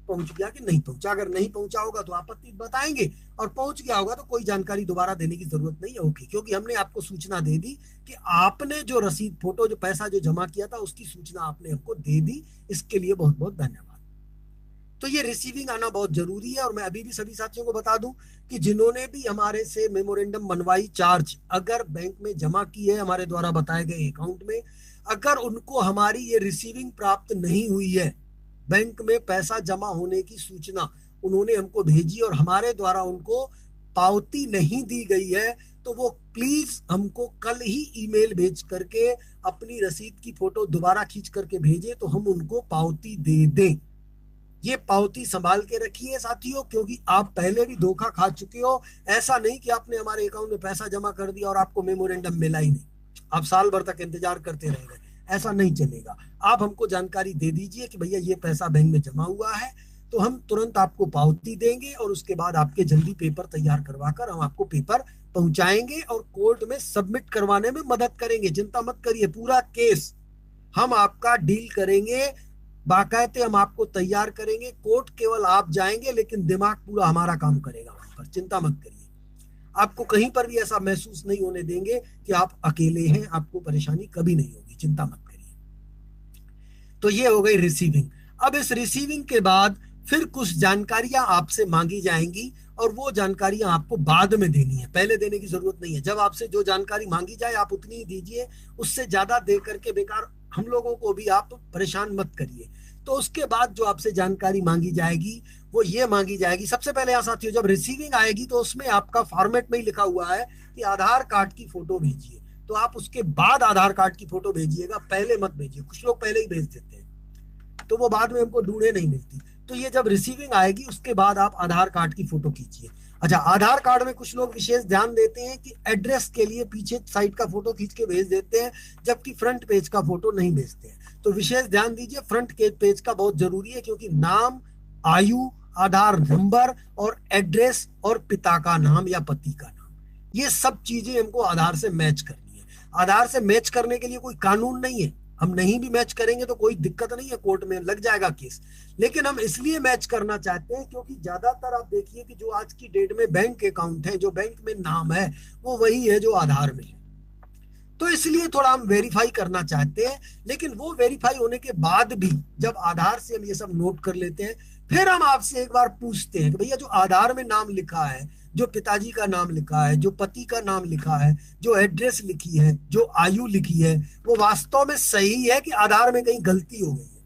पहुंच गया कि नहीं पहुंचा। अगर नहीं पहुंचा होगा तो आपत्ति बताएंगे, और पहुंच गया होगा तो कोई जानकारी दोबारा देने की जरूरत नहीं होगी, क्योंकि हमने आपको सूचना दे दी कि आपने जो रसीद फोटो, जो पैसा जो जमा किया था उसकी सूचना आपने हमको दे दी। इसके लिए बहुत बहुत धन्यवाद। तो ये रिसीविंग आना बहुत जरूरी है। और मैं अभी भी सभी साथियों को बता दूं कि जिन्होंने भी हमारे से मेमोरेंडम बनवाई, चार्ज अगर बैंक में जमा की है हमारे द्वारा बताए गए अकाउंट में, अगर उनको हमारी ये रिसीविंग प्राप्त नहीं हुई है, बैंक में पैसा जमा होने की सूचना उन्होंने हमको भेजी और हमारे द्वारा उनको पावती नहीं दी गई है, तो वो प्लीज हमको कल ही ईमेल भेज करके अपनी रसीद की फोटो दोबारा खींच करके भेजे, तो हम उनको पावती दे दें। ये पावती संभाल के रखिए साथियों, क्योंकि आप पहले भी धोखा खा चुके हो। ऐसा नहीं कि आपने हमारे अकाउंट में पैसा जमा कर दिया और आपको मेमोरेंडम मिला ही नहीं, आप साल भर तक इंतजार करते रह गए। ऐसा नहीं चलेगा। आप हमको जानकारी दे दीजिए कि भैया ये पैसा बैंक में जमा हुआ है, तो हम तुरंत आपको पावती देंगे और उसके बाद आपके जल्दी पेपर तैयार करवाकर हम आपको पेपर पहुंचाएंगे और कोर्ट में सबमिट करवाने में मदद करेंगे। चिंता मत करिए, पूरा केस हम आपका डील करेंगे, बाकायदे हम आपको तैयार करेंगे। कोर्ट केवल आप जाएंगे, लेकिन दिमाग पूरा हमारा काम करेगा वहां पर। चिंता मत करिए, आपको कहीं पर भी ऐसा महसूस नहीं होने देंगे कि आप अकेले हैं, आपको परेशानी कभी नहीं होगी। चिंता मत करिए। तो ये हो गई रिसीविंग। अब इस रिसीविंग के बाद फिर कुछ जानकारियां आपसे मांगी जाएंगी और वो जानकारियां आपको बाद में देनी है, पहले देने की जरूरत नहीं है। जब आपसे जो जानकारी मांगी जाए आप उतनी ही दीजिए, उससे ज्यादा दे करके बेकार हम लोगों को भी आप परेशान मत करिए। तो उसके बाद जो आपसे जानकारी मांगी जाएगी वो ये मांगी जाएगी। सबसे पहले यहाँ साथियों, जब रिसीविंग आएगी तो उसमें आपका फॉर्मेट में ही लिखा हुआ है कि आधार कार्ड की फोटो भेजिए, तो आप उसके बाद आधार कार्ड की फोटो भेजिएगा, पहले मत भेजिए। कुछ लोग पहले ही भेज देते हैं तो वो बाद में हमको ढूंढे नहीं मिलती। तो ये जब रिसीविंग आएगी उसके बाद आप आधार कार्ड की फोटो खींचिए। अच्छा, आधार कार्ड में कुछ लोग विशेष ध्यान देते हैं कि एड्रेस के लिए पीछे साइड का फोटो खींच के भेज देते हैं, जबकि फ्रंट पेज का फोटो नहीं भेजते हैं। तो विशेष ध्यान दीजिए, फ्रंट के पेज का बहुत जरूरी है, क्योंकि नाम, आयु, आधार नंबर और एड्रेस और पिता का नाम या पति का नाम, ये सब चीजें हमको आधार से मैच करनी है। आधार से मैच करने के लिए कोई कानून नहीं है, हम नहीं भी मैच करेंगे तो कोई दिक्कत नहीं है, कोर्ट में लग जाएगा केस। लेकिन हम इसलिए मैच करना चाहते हैं क्योंकि ज्यादातर आप देखिए कि जो आज की डेट में बैंक अकाउंट है, जो बैंक में नाम है, वो वही है जो आधार में है। तो इसलिए थोड़ा हम वेरीफाई करना चाहते हैं। लेकिन वो वेरीफाई होने के बाद भी जब आधार से हम ये सब नोट कर लेते हैं, फिर हम आपसे एक बार पूछते हैं कि भैया जो आधार में नाम लिखा है, जो पिताजी का नाम लिखा है, जो पति का नाम लिखा है, जो एड्रेस लिखी है, जो आयु लिखी है, वो वास्तव में सही है कि आधार में कहीं गलती हो गई है?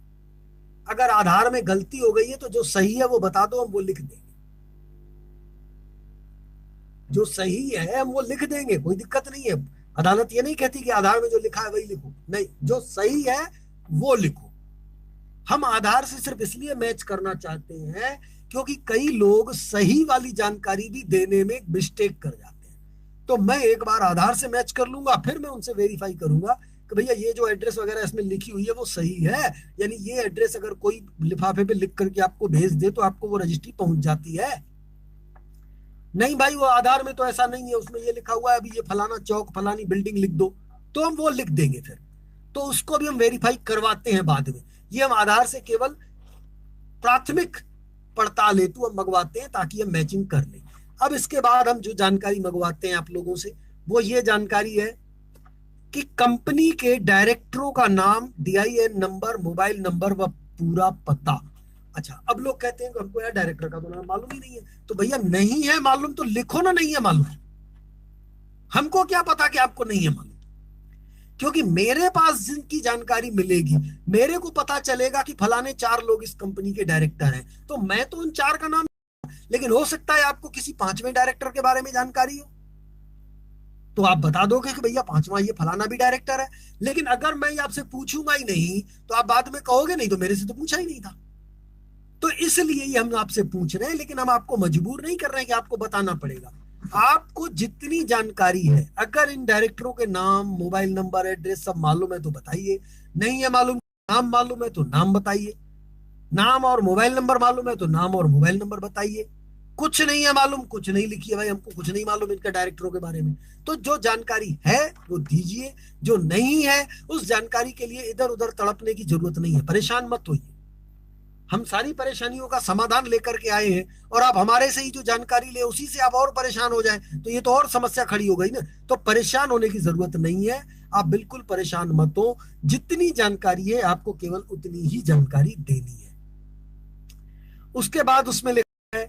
अगर आधार में गलती हो गई है तो जो सही है वो बता दो, हम वो लिख देंगे। जो सही है हम वो लिख देंगे, कोई दिक्कत नहीं है। अदालत ये नहीं कहती कि आधार में जो लिखा है वही लिखो, नहीं, जो सही है वो लिखो। हम आधार से सिर्फ इसलिए मैच करना चाहते हैं क्योंकि कई लोग सही वाली जानकारी भी देने में मिस्टेक कर जाते हैं। तो मैं एक बार आधार से मैच कर लूंगा, फिर मैं उनसे वेरीफाई करूंगा कि भैया ये जो एड्रेस वगैरह इसमें लिखी हुई है वो सही है। यानी ये एड्रेस अगर कोई लिफाफे पे लिख करके आपको भेज दे तो आपको वो रजिस्ट्री पहुंच जाती है। नहीं भाई, वो आधार में तो ऐसा नहीं है, उसमें ये लिखा हुआ है अभी ये फलाना चौक फलानी बिल्डिंग लिख दो, तो हम वो लिख देंगे फिर। तो उसको भी हम वेरीफाई करवाते हैं बाद में। ये हम आधार से केवल प्राथमिक पड़ताल हेतु हम मंगवाते हैं ताकि हम मैचिंग कर लें। अब इसके बाद हम जो जानकारी मंगवाते हैं आप लोगों से वो ये जानकारी है कि कंपनी के डायरेक्टरों का नाम, DIN नंबर, मोबाइल नंबर व पूरा पता। अच्छा, अब लोग कहते हैं कि हमको यार डायरेक्टर का तो नाम मालूम ही नहीं है। तो भैया नहीं है मालूम तो लिखो ना, नहीं है मालूम। हमको क्या पता कि आपको नहीं है मालूम, क्योंकि मेरे पास जिनकी जानकारी मिलेगी, मेरे को पता चलेगा कि फलाने 4 लोग इस कंपनी के डायरेक्टर हैं, तो मैं तो उन 4 का नाम, लेकिन हो सकता है आपको किसी 5वें डायरेक्टर के बारे में जानकारी हो, तो आप बता दोगे कि भैया 5वां ये फलाना भी डायरेक्टर है। लेकिन अगर मैं आपसे पूछूंगा ही नहीं तो आप बाद में कहोगे नहीं तो मेरे से तो पूछा ही नहीं था। तो इसलिए ही हम आपसे पूछ रहे हैं, लेकिन हम आपको मजबूर नहीं कर रहे हैं कि आपको बताना पड़ेगा। आपको जितनी जानकारी है, अगर इन डायरेक्टरों के नाम, मोबाइल नंबर, एड्रेस सब मालूम है तो बताइए, नहीं है मालूम, नाम मालूम है तो नाम बताइए, नाम और मोबाइल नंबर मालूम है तो नाम और मोबाइल नंबर बताइए, कुछ नहीं है मालूम, कुछ नहीं लिखिए भाई हमको कुछ नहीं मालूम इनके डायरेक्टरों के बारे में। तो जो जानकारी है वो दीजिए, जो नहीं है उस जानकारी के लिए इधर उधर तड़पने की जरूरत नहीं है, परेशान मत होइए। हम सारी परेशानियों का समाधान लेकर के आए हैं और आप हमारे से ही जो जानकारी ले उसी से आप और परेशान हो जाए तो ये तो और समस्या खड़ी हो गई ना। तो परेशान होने की जरूरत नहीं है, आप बिल्कुल परेशान मत हो। जितनी जानकारी है आपको केवल उतनी ही जानकारी देनी है। उसके बाद उसमें लिखा है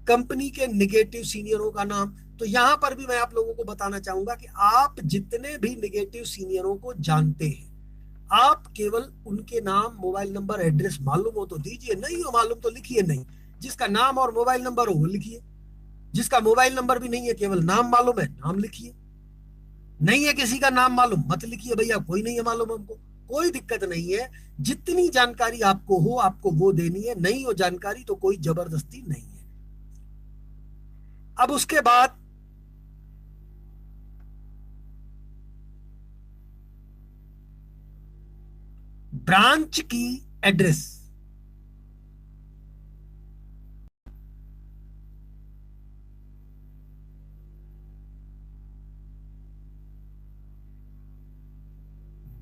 कंपनी के निगेटिव सीनियरों का नाम। तो यहां पर भी मैं आप लोगों को बताना चाहूंगा कि आप जितने भी निगेटिव सीनियरों को जानते हैं, आप केवल उनके नाम, मोबाइल नंबर, एड्रेस मालूम हो तो दीजिए, नहीं हो मालूम तो लिखिए नहीं। जिसका नाम और मोबाइल नंबर हो वो लिखिए, जिसका मोबाइल नंबर भी नहीं है, केवल नाम मालूम है, नाम लिखिए। नहीं है किसी का नाम मालूम, मत लिखिए भैया, कोई नहीं है मालूम हमको, कोई दिक्कत नहीं है। जितनी जानकारी आपको हो आपको वो देनी है, नहीं हो जानकारी तो कोई जबरदस्ती नहीं है। अब उसके बाद ब्रांच की एड्रेस।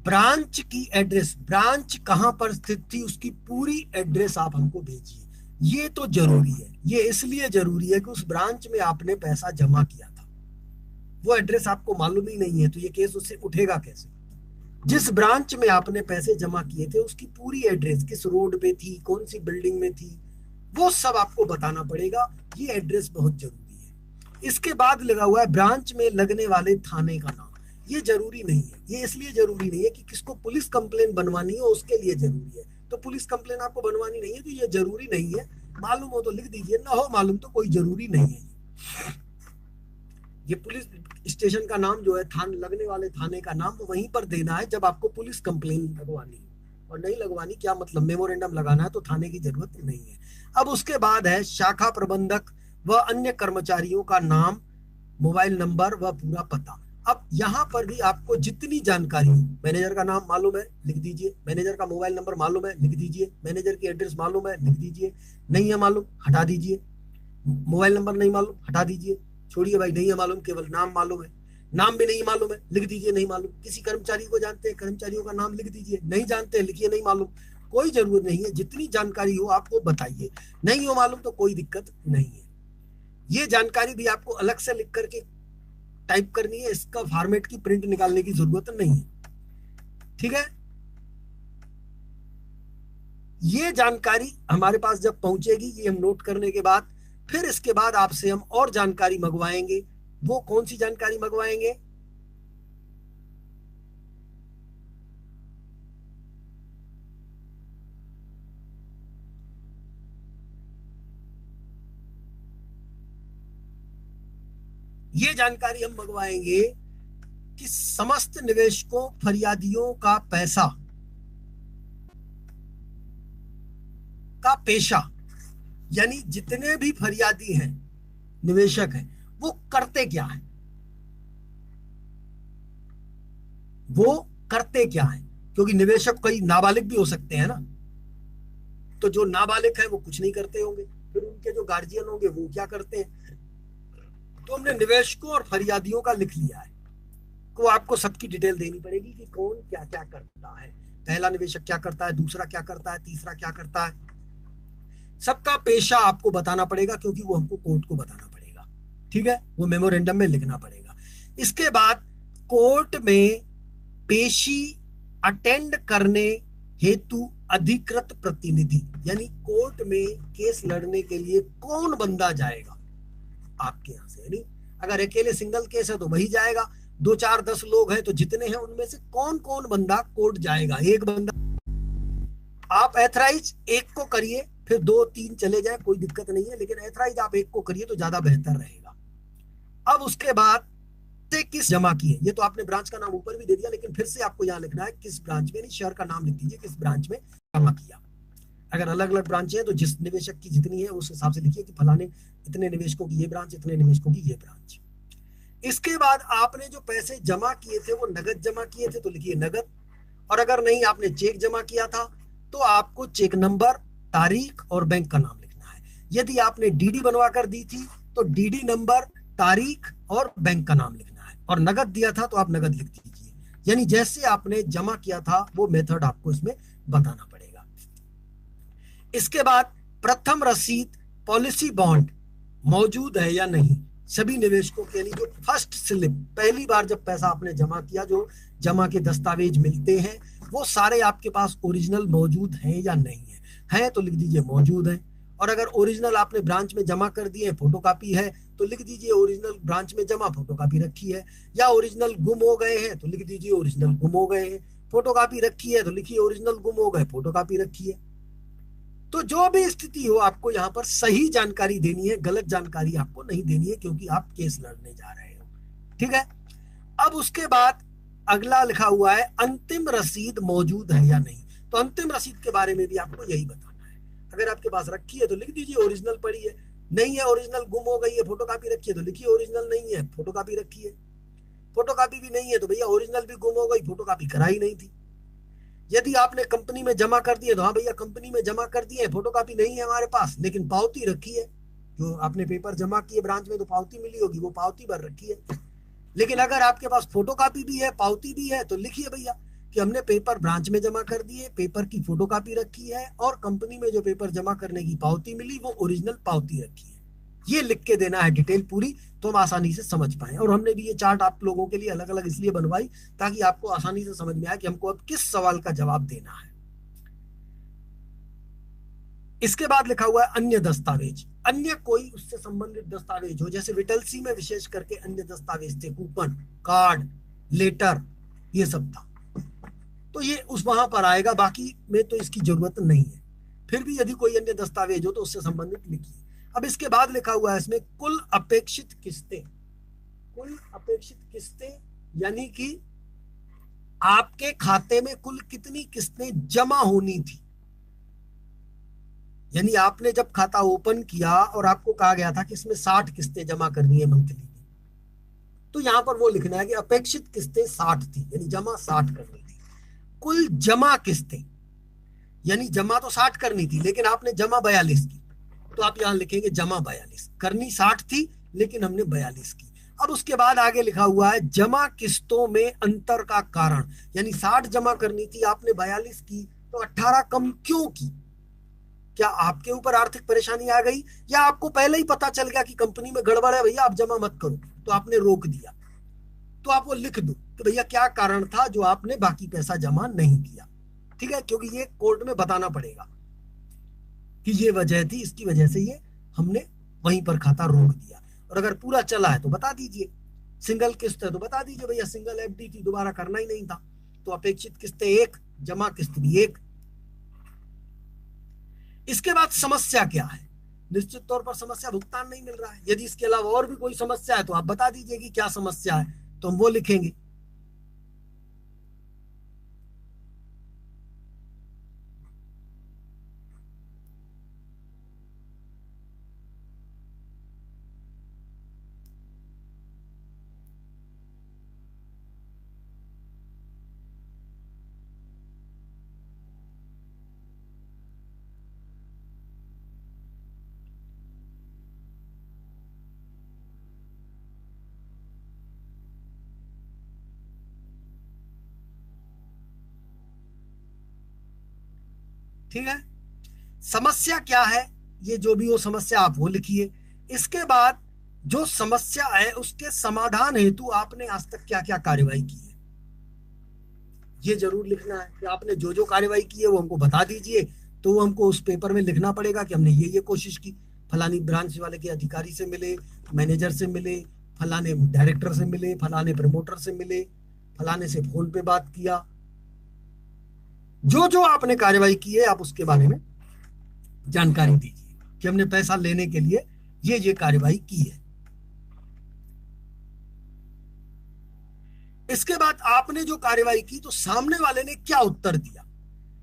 ब्रांच की एड्रेस, ब्रांच कहां पर स्थित थी उसकी पूरी एड्रेस आप हमको भेजिए। ये तो जरूरी है, ये इसलिए जरूरी है कि उस ब्रांच में आपने पैसा जमा किया था, वो एड्रेस आपको मालूम ही नहीं है तो ये केस उससे उठेगा कैसे। जिस ब्रांच में आपने पैसे जमा किए थे उसकी पूरी एड्रेस, किस रोड पे थी, कौन सी बिल्डिंग में थी, वो सब आपको बताना पड़ेगा। ये एड्रेस बहुत जरूरी है। इसके बाद लगा हुआ है ब्रांच में लगने वाले थाने का नाम। ये जरूरी नहीं है, ये इसलिए जरूरी नहीं है कि किसको पुलिस कंप्लेन बनवानी हो उसके लिए जरूरी है। तो पुलिस कंप्लेन आपको बनवानी नहीं है तो ये जरूरी नहीं है, मालूम हो तो लिख दीजिए, ना हो मालूम तो कोई जरूरी नहीं है। ये पुलिस स्टेशन का नाम जो है, लगने वाले थाने का नाम वो वहीं पर देना है जब आपको पुलिस कंप्लेन लगवानी है, और नहीं लगवानी क्या मतलब, मेमोरेंडम लगाना है तो थाने की जरूरत नहीं है। अब उसके बाद है शाखा प्रबंधक व अन्य कर्मचारियों का नाम, मोबाइल नंबर व पूरा पता। अब यहाँ पर भी आपको जितनी जानकारी, मैनेजर का नाम मालूम है लिख दीजिए, मैनेजर का मोबाइल नंबर मालूम है लिख दीजिए, मैनेजर की एड्रेस मालूम है लिख दीजिए, नहीं है मालूम हटा दीजिए, मोबाइल नंबर नहीं मालूम हटा दीजिए, छोड़िए भाई, नहीं है मालूम, केवल नाम मालूम है, नाम भी नहीं मालूम है लिख दीजिए नहीं मालूम। किसी कर्मचारी को जानते हैं, कर्मचारियों का नाम लिख दीजिए, नहीं जानते हैं लिखिए नहीं मालूम। कोई जरूरत नहीं है, जितनी जानकारी हो आपको बताइए, नहीं हो मालूम तो कोई दिक्कत नहीं है। ये जानकारी भी आपको अलग से लिख करके टाइप करनी है, इसका फॉर्मेट की प्रिंट निकालने की जरूरत नहीं है, ठीक है। ये जानकारी हमारे पास जब पहुंचेगी, ये हम नोट करने के बाद फिर इसके बाद आपसे हम और जानकारी मंगवाएंगे। वो कौन सी जानकारी मंगवाएंगे? ये जानकारी हम मंगवाएंगे कि समस्त निवेशकों फरियादियों का पैसा का पेशा, यानी जितने भी फरियादी हैं, निवेशक हैं, वो करते क्या है, वो करते क्या है। क्योंकि निवेशक कई नाबालिग भी हो सकते हैं ना, तो जो नाबालिग है वो कुछ नहीं करते होंगे, फिर उनके जो गार्जियन होंगे वो क्या करते हैं। तो हमने निवेशकों और फरियादियों का लिख लिया है, तो आपको सबकी डिटेल देनी पड़ेगी कि कौन क्या क्या करता है, पहला निवेशक क्या करता है, दूसरा क्या करता है, तीसरा क्या करता है, सबका पेशा आपको बताना पड़ेगा, क्योंकि वो हमको कोर्ट को बताना पड़ेगा, ठीक है, वो मेमोरेंडम में लिखना पड़ेगा। इसके बाद कोर्ट में पेशी अटेंड करने हेतु अधिकृत प्रतिनिधि, यानी कोर्ट में केस लड़ने के लिए कौन बंदा जाएगा आपके यहां से, यानी अगर अकेले सिंगल केस है तो वही जाएगा, 2 4 10 लोग हैं तो जितने हैं उनमें से कौन कौन बंदा कोर्ट जाएगा। एक बंदा आप एथराइज एक को करिए, फिर 2 3 चले जाए कोई दिक्कत नहीं है, लेकिन एथराइज आप एक को करिए तो ज्यादा बेहतर रहेगा। अब उसके बाद से किस जमा किए, ये तो आपने ब्रांच का नाम ऊपर भी दे दिया, लेकिन फिर से आपको यहाँ लिखना है किस ब्रांच में, शहर का नाम लिख दीजिए, किस ब्रांच में जमा किया। अगर अलग अलग ब्रांचें हैं तो जिस निवेशक की जितनी है उस हिसाब से लिखिए कि फलाने इतने निवेशकों की ये ब्रांच, इतने निवेशकों की ये ब्रांच। इसके बाद आपने जो पैसे जमा किए थे वो नगद जमा किए थे तो लिखिए नगद, और अगर नहीं आपने चेक जमा किया था तो आपको चेक नंबर, तारीख और बैंक का नाम लिखना है। यदि आपने डीडी बनवा कर दी थी तो डीडी नंबर, तारीख और बैंक का नाम लिखना है, और नगद दिया था तो आप नगद लिख दीजिए, यानी जैसे आपने जमा किया था वो मेथड आपको इसमें बताना पड़ेगा। इसके बाद प्रथम रसीद, पॉलिसी बॉन्ड मौजूद है या नहीं, सभी निवेशकों के लिए जो फर्स्ट स्लिप, पहली बार जब पैसा आपने जमा किया, जो जमा के दस्तावेज मिलते हैं वो सारे आपके पास ओरिजिनल मौजूद हैं या नहीं है तो लिख दीजिए मौजूद है, और अगर ओरिजिनल आपने ब्रांच में जमा कर दिए, फोटोकॉपी है तो लिख दीजिए ओरिजिनल ब्रांच में जमा, फोटोकॉपी रखी है। या ओरिजिनल गुम हो गए हैं तो लिख दीजिए ओरिजिनल गुम हो गए हैं। फोटोकॉपी रखी है तो लिखिए ओरिजिनल गुम हो गए, फोटोकॉपी रखी है। तो जो भी स्थिति हो, आपको यहाँ पर सही जानकारी देनी है, गलत जानकारी आपको नहीं देनी है, क्योंकि आप केस लड़ने जा रहे हो। ठीक है। अब उसके बाद अगला लिखा हुआ है अंतिम रसीद मौजूद है या नहीं। तो अंतिम रसीद के बारे में भी आपको यही बताना है। अगर आपके पास रखी है तो लिख दीजिए ओरिजिनल पड़ी है, नहीं है ओरिजिनल गुम हो गई है, फोटोकॉपी रखी है तो लिखिए ओरिजिनल नहीं है, फोटोकॉपी रखी है। फोटोकॉपी भी नहीं है तो भैया ओरिजिनल भी गुम हो गई, फोटोकॉपी कराई नहीं थी। यदि आपने कंपनी में जमा कर दिए तो हाँ भैया कंपनी में जमा कर दिए, फोटोकॉपी नहीं है हमारे पास, लेकिन पावती रखी है। जो आपने पेपर जमा किए ब्रांच में तो पावती मिली होगी, वो पावती भर रखी है। लेकिन अगर आपके पास फोटोकॉपी भी है, पावती भी है, तो लिखिए भैया कि हमने पेपर ब्रांच में जमा कर दिए, पेपर की फोटोकॉपी रखी है, और कंपनी में जो पेपर जमा करने की पावती मिली वो ओरिजिनल पावती रखी है। ये लिख के देना है डिटेल पूरी, तो हम आसानी से समझ पाए। और हमने भी ये चार्ट आप लोगों के लिए अलग अलग इसलिए बनवाई ताकि आपको आसानी से समझ में आए कि हमको अब किस सवाल का जवाब देना है। इसके बाद लिखा हुआ है अन्य दस्तावेज। अन्य कोई उससे संबंधित दस्तावेज हो, जैसे विटलसी में विशेष करके अन्य दस्तावेज थे, कूपन, कार्ड, लेटर, ये सब था, तो ये उस वहां पर आएगा। बाकी में तो इसकी जरूरत नहीं है। फिर भी यदि कोई अन्य दस्तावेज हो तो उससे संबंधित लिखिए। अब इसके बाद लिखा हुआ है इसमें कुल अपेक्षित किस्तें। कुल अपेक्षित किस्तें यानी कि आपके खाते में कुल कितनी किस्तें जमा होनी थी। यानी आपने जब खाता ओपन किया और आपको कहा गया था कि इसमें 60 किस्तें जमा करनी है मंथली की, तो यहां पर वो लिखना है कि अपेक्षित किस्तें 60 थी, यानी जमा 60 करनी थी। कुल जमा किस्तें यानी जमा तो 60 करनी थी लेकिन आपने जमा 42 की, तो आप यहां लिखेंगे जमा 42, करनी 60 थी लेकिन हमने 42 की। अब उसके बाद आगे लिखा हुआ है जमा किस्तों में अंतर का कारण, यानी 60 जमा करनी थी, आपने 42 की, तो 18 कम क्यों की। क्या आपके ऊपर आर्थिक परेशानी आ गई, या आपको पहले ही पता चल गया कि कंपनी में गड़बड़ है भैया आप जमा मत करो, तो आपने रोक दिया। तो आप वो लिख दो कि भैया क्या कारण था जो आपने बाकी पैसा जमा नहीं किया। ठीक है, क्योंकि ये कोर्ट में बताना पड़ेगा कि ये वजह थी, इसकी वजह से ये हमने वहीं पर खाता रोक दिया। और अगर पूरा चला है तो बता दीजिए, सिंगल किस्त है तो बता दीजिए भैया सिंगल एफडी थी, दोबारा करना ही नहीं था, तो अपेक्षित किस्तें 1, जमा किस्त भी 1। इसके बाद समस्या क्या है। निश्चित तौर पर समस्या भुगतान नहीं मिल रहा है। यदि इसके अलावा और भी कोई समस्या है तो आप बता दीजिए कि क्या समस्या है, तो हम वो लिखेंगे। ठीक है, समस्या क्या है, ये जो भी हो समस्या आप वो लिखिए। इसके बाद जो समस्या है उसके समाधान हेतु आपने आज तक क्या क्या कार्यवाही की है, ये जरूर लिखना है कि आपने जो जो कार्यवाही की है वो हमको बता दीजिए। तो वो हमको उस पेपर में लिखना पड़ेगा कि हमने ये कोशिश की, फलानी ब्रांच वाले के अधिकारी से मिले, मैनेजर से मिले, फलाने डायरेक्टर से मिले, फलाने प्रमोटर से मिले, फलाने से फोन पे बात किया। जो जो आपने कार्यवाही की है आप उसके बारे में जानकारी दीजिए कि हमने पैसा लेने के लिए ये कार्यवाही की है। इसके बाद आपने जो कार्यवाही की तो सामने वाले ने क्या उत्तर दिया,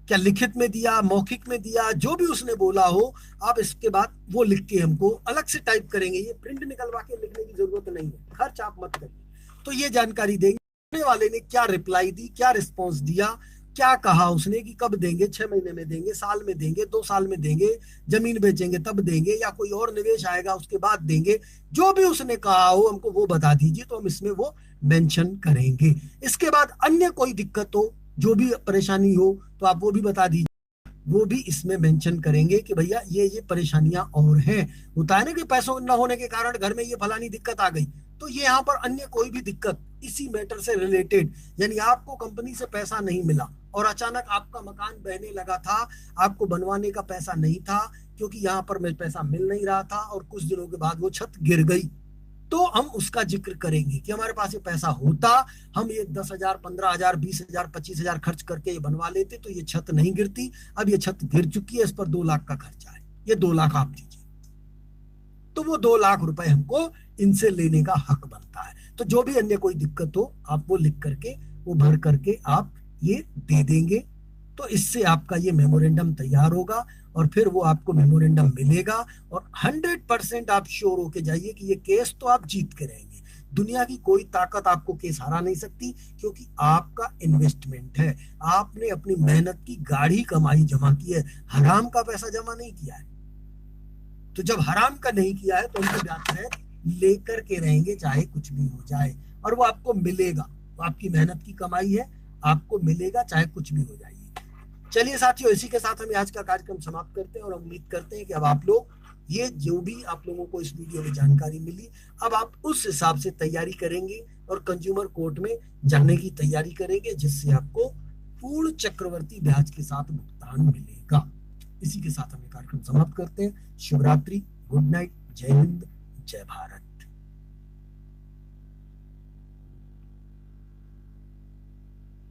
क्या लिखित में दिया, मौखिक में दिया, जो भी उसने बोला हो, आप इसके बाद वो लिख के हमको अलग से टाइप करेंगे। ये प्रिंट निकलवा के लिखने की जरूरत नहीं है, खर्च आप मत करिए। तो ये जानकारी देंगे सामने वाले ने क्या रिप्लाई दी, क्या रिस्पॉन्स दिया, क्या कहा उसने कि कब देंगे, 6 महीने में देंगे, साल में देंगे, 2 साल में देंगे, जमीन बेचेंगे तब देंगे, या कोई और निवेश आएगा उसके बाद देंगे। जो भी उसने कहा हो हमको वो बता दीजिए, तो हम इसमें वो मेंशन करेंगे। इसके बाद अन्य कोई दिक्कत हो, जो भी परेशानी हो, तो आप वो भी बता दीजिए, वो भी इसमें मेंशन करेंगे कि भैया ये परेशानियां और हैं। होता है ना कि पैसों न होने के कारण घर में ये फलानी दिक्कत आ गई, तो ये यहाँ पर अन्य कोई भी दिक्कत इसी मैटर से रिलेटेड, यानी आपको कंपनी से पैसा नहीं मिला और अचानक आपका मकान बहने लगा था, आपको बनवाने का पैसा नहीं था क्योंकि यहाँ पर में पैसा मिल नहीं रहा था, और कुछ दिनों के बाद वो छत गिर गई, तो हम उसका जिक्र करेंगे कि हमारे पास ये पैसा होता, हम ये 10,000, 15,000, 20,000, 25,000 खर्च करके ये बनवा लेते तो ये छत नहीं गिरती। अब ये छत गिर चुकी है, इस पर 2 लाख का खर्चा है, ये 2 लाख आप दीजिए। तो वो 2 लाख रुपए हमको इनसे लेने का हक बनता है। तो जो भी अन्य कोई दिक्कत हो, आप वो लिख करके, वो भर करके आप ये दे देंगे, तो इससे आपका ये मेमोरेंडम तैयार होगा, और फिर वो आपको मेमोरेंडम मिलेगा, और 100% आप श्योर होके जाइए कि ये केस तो आप जीत के रहेंगे। दुनिया की कोई ताकत आपको केस हरा नहीं सकती, क्योंकि आपका इन्वेस्टमेंट है, आपने अपनी मेहनत की गाढ़ी कमाई जमा की है, हराम का पैसा जमा नहीं किया है। तो जब हराम का नहीं किया है तो हमको ब्याज सहित लेकर के रहेंगे, चाहे कुछ भी हो जाए, और वो आपको मिलेगा। वो आपकी मेहनत की कमाई है, आपको मिलेगा चाहे कुछ भी हो जाए। चलिए साथियों, इसी के साथ हम आज का कार्यक्रम समाप्त करते हैं, और उम्मीद करते हैं कि अब आप लोग, ये जो भी आप लोगों को इस वीडियो में जानकारी मिली, अब आप उस हिसाब से तैयारी करेंगे और कंज्यूमर कोर्ट में जाने की तैयारी करेंगे, जिससे आपको पूर्ण चक्रवर्ती ब्याज के साथ भुगतान मिलेगा। इसी के साथ हम ये कार्यक्रम समाप्त करते हैं। शिवरात्रि, गुड नाइट, जय हिंद, जय भारत।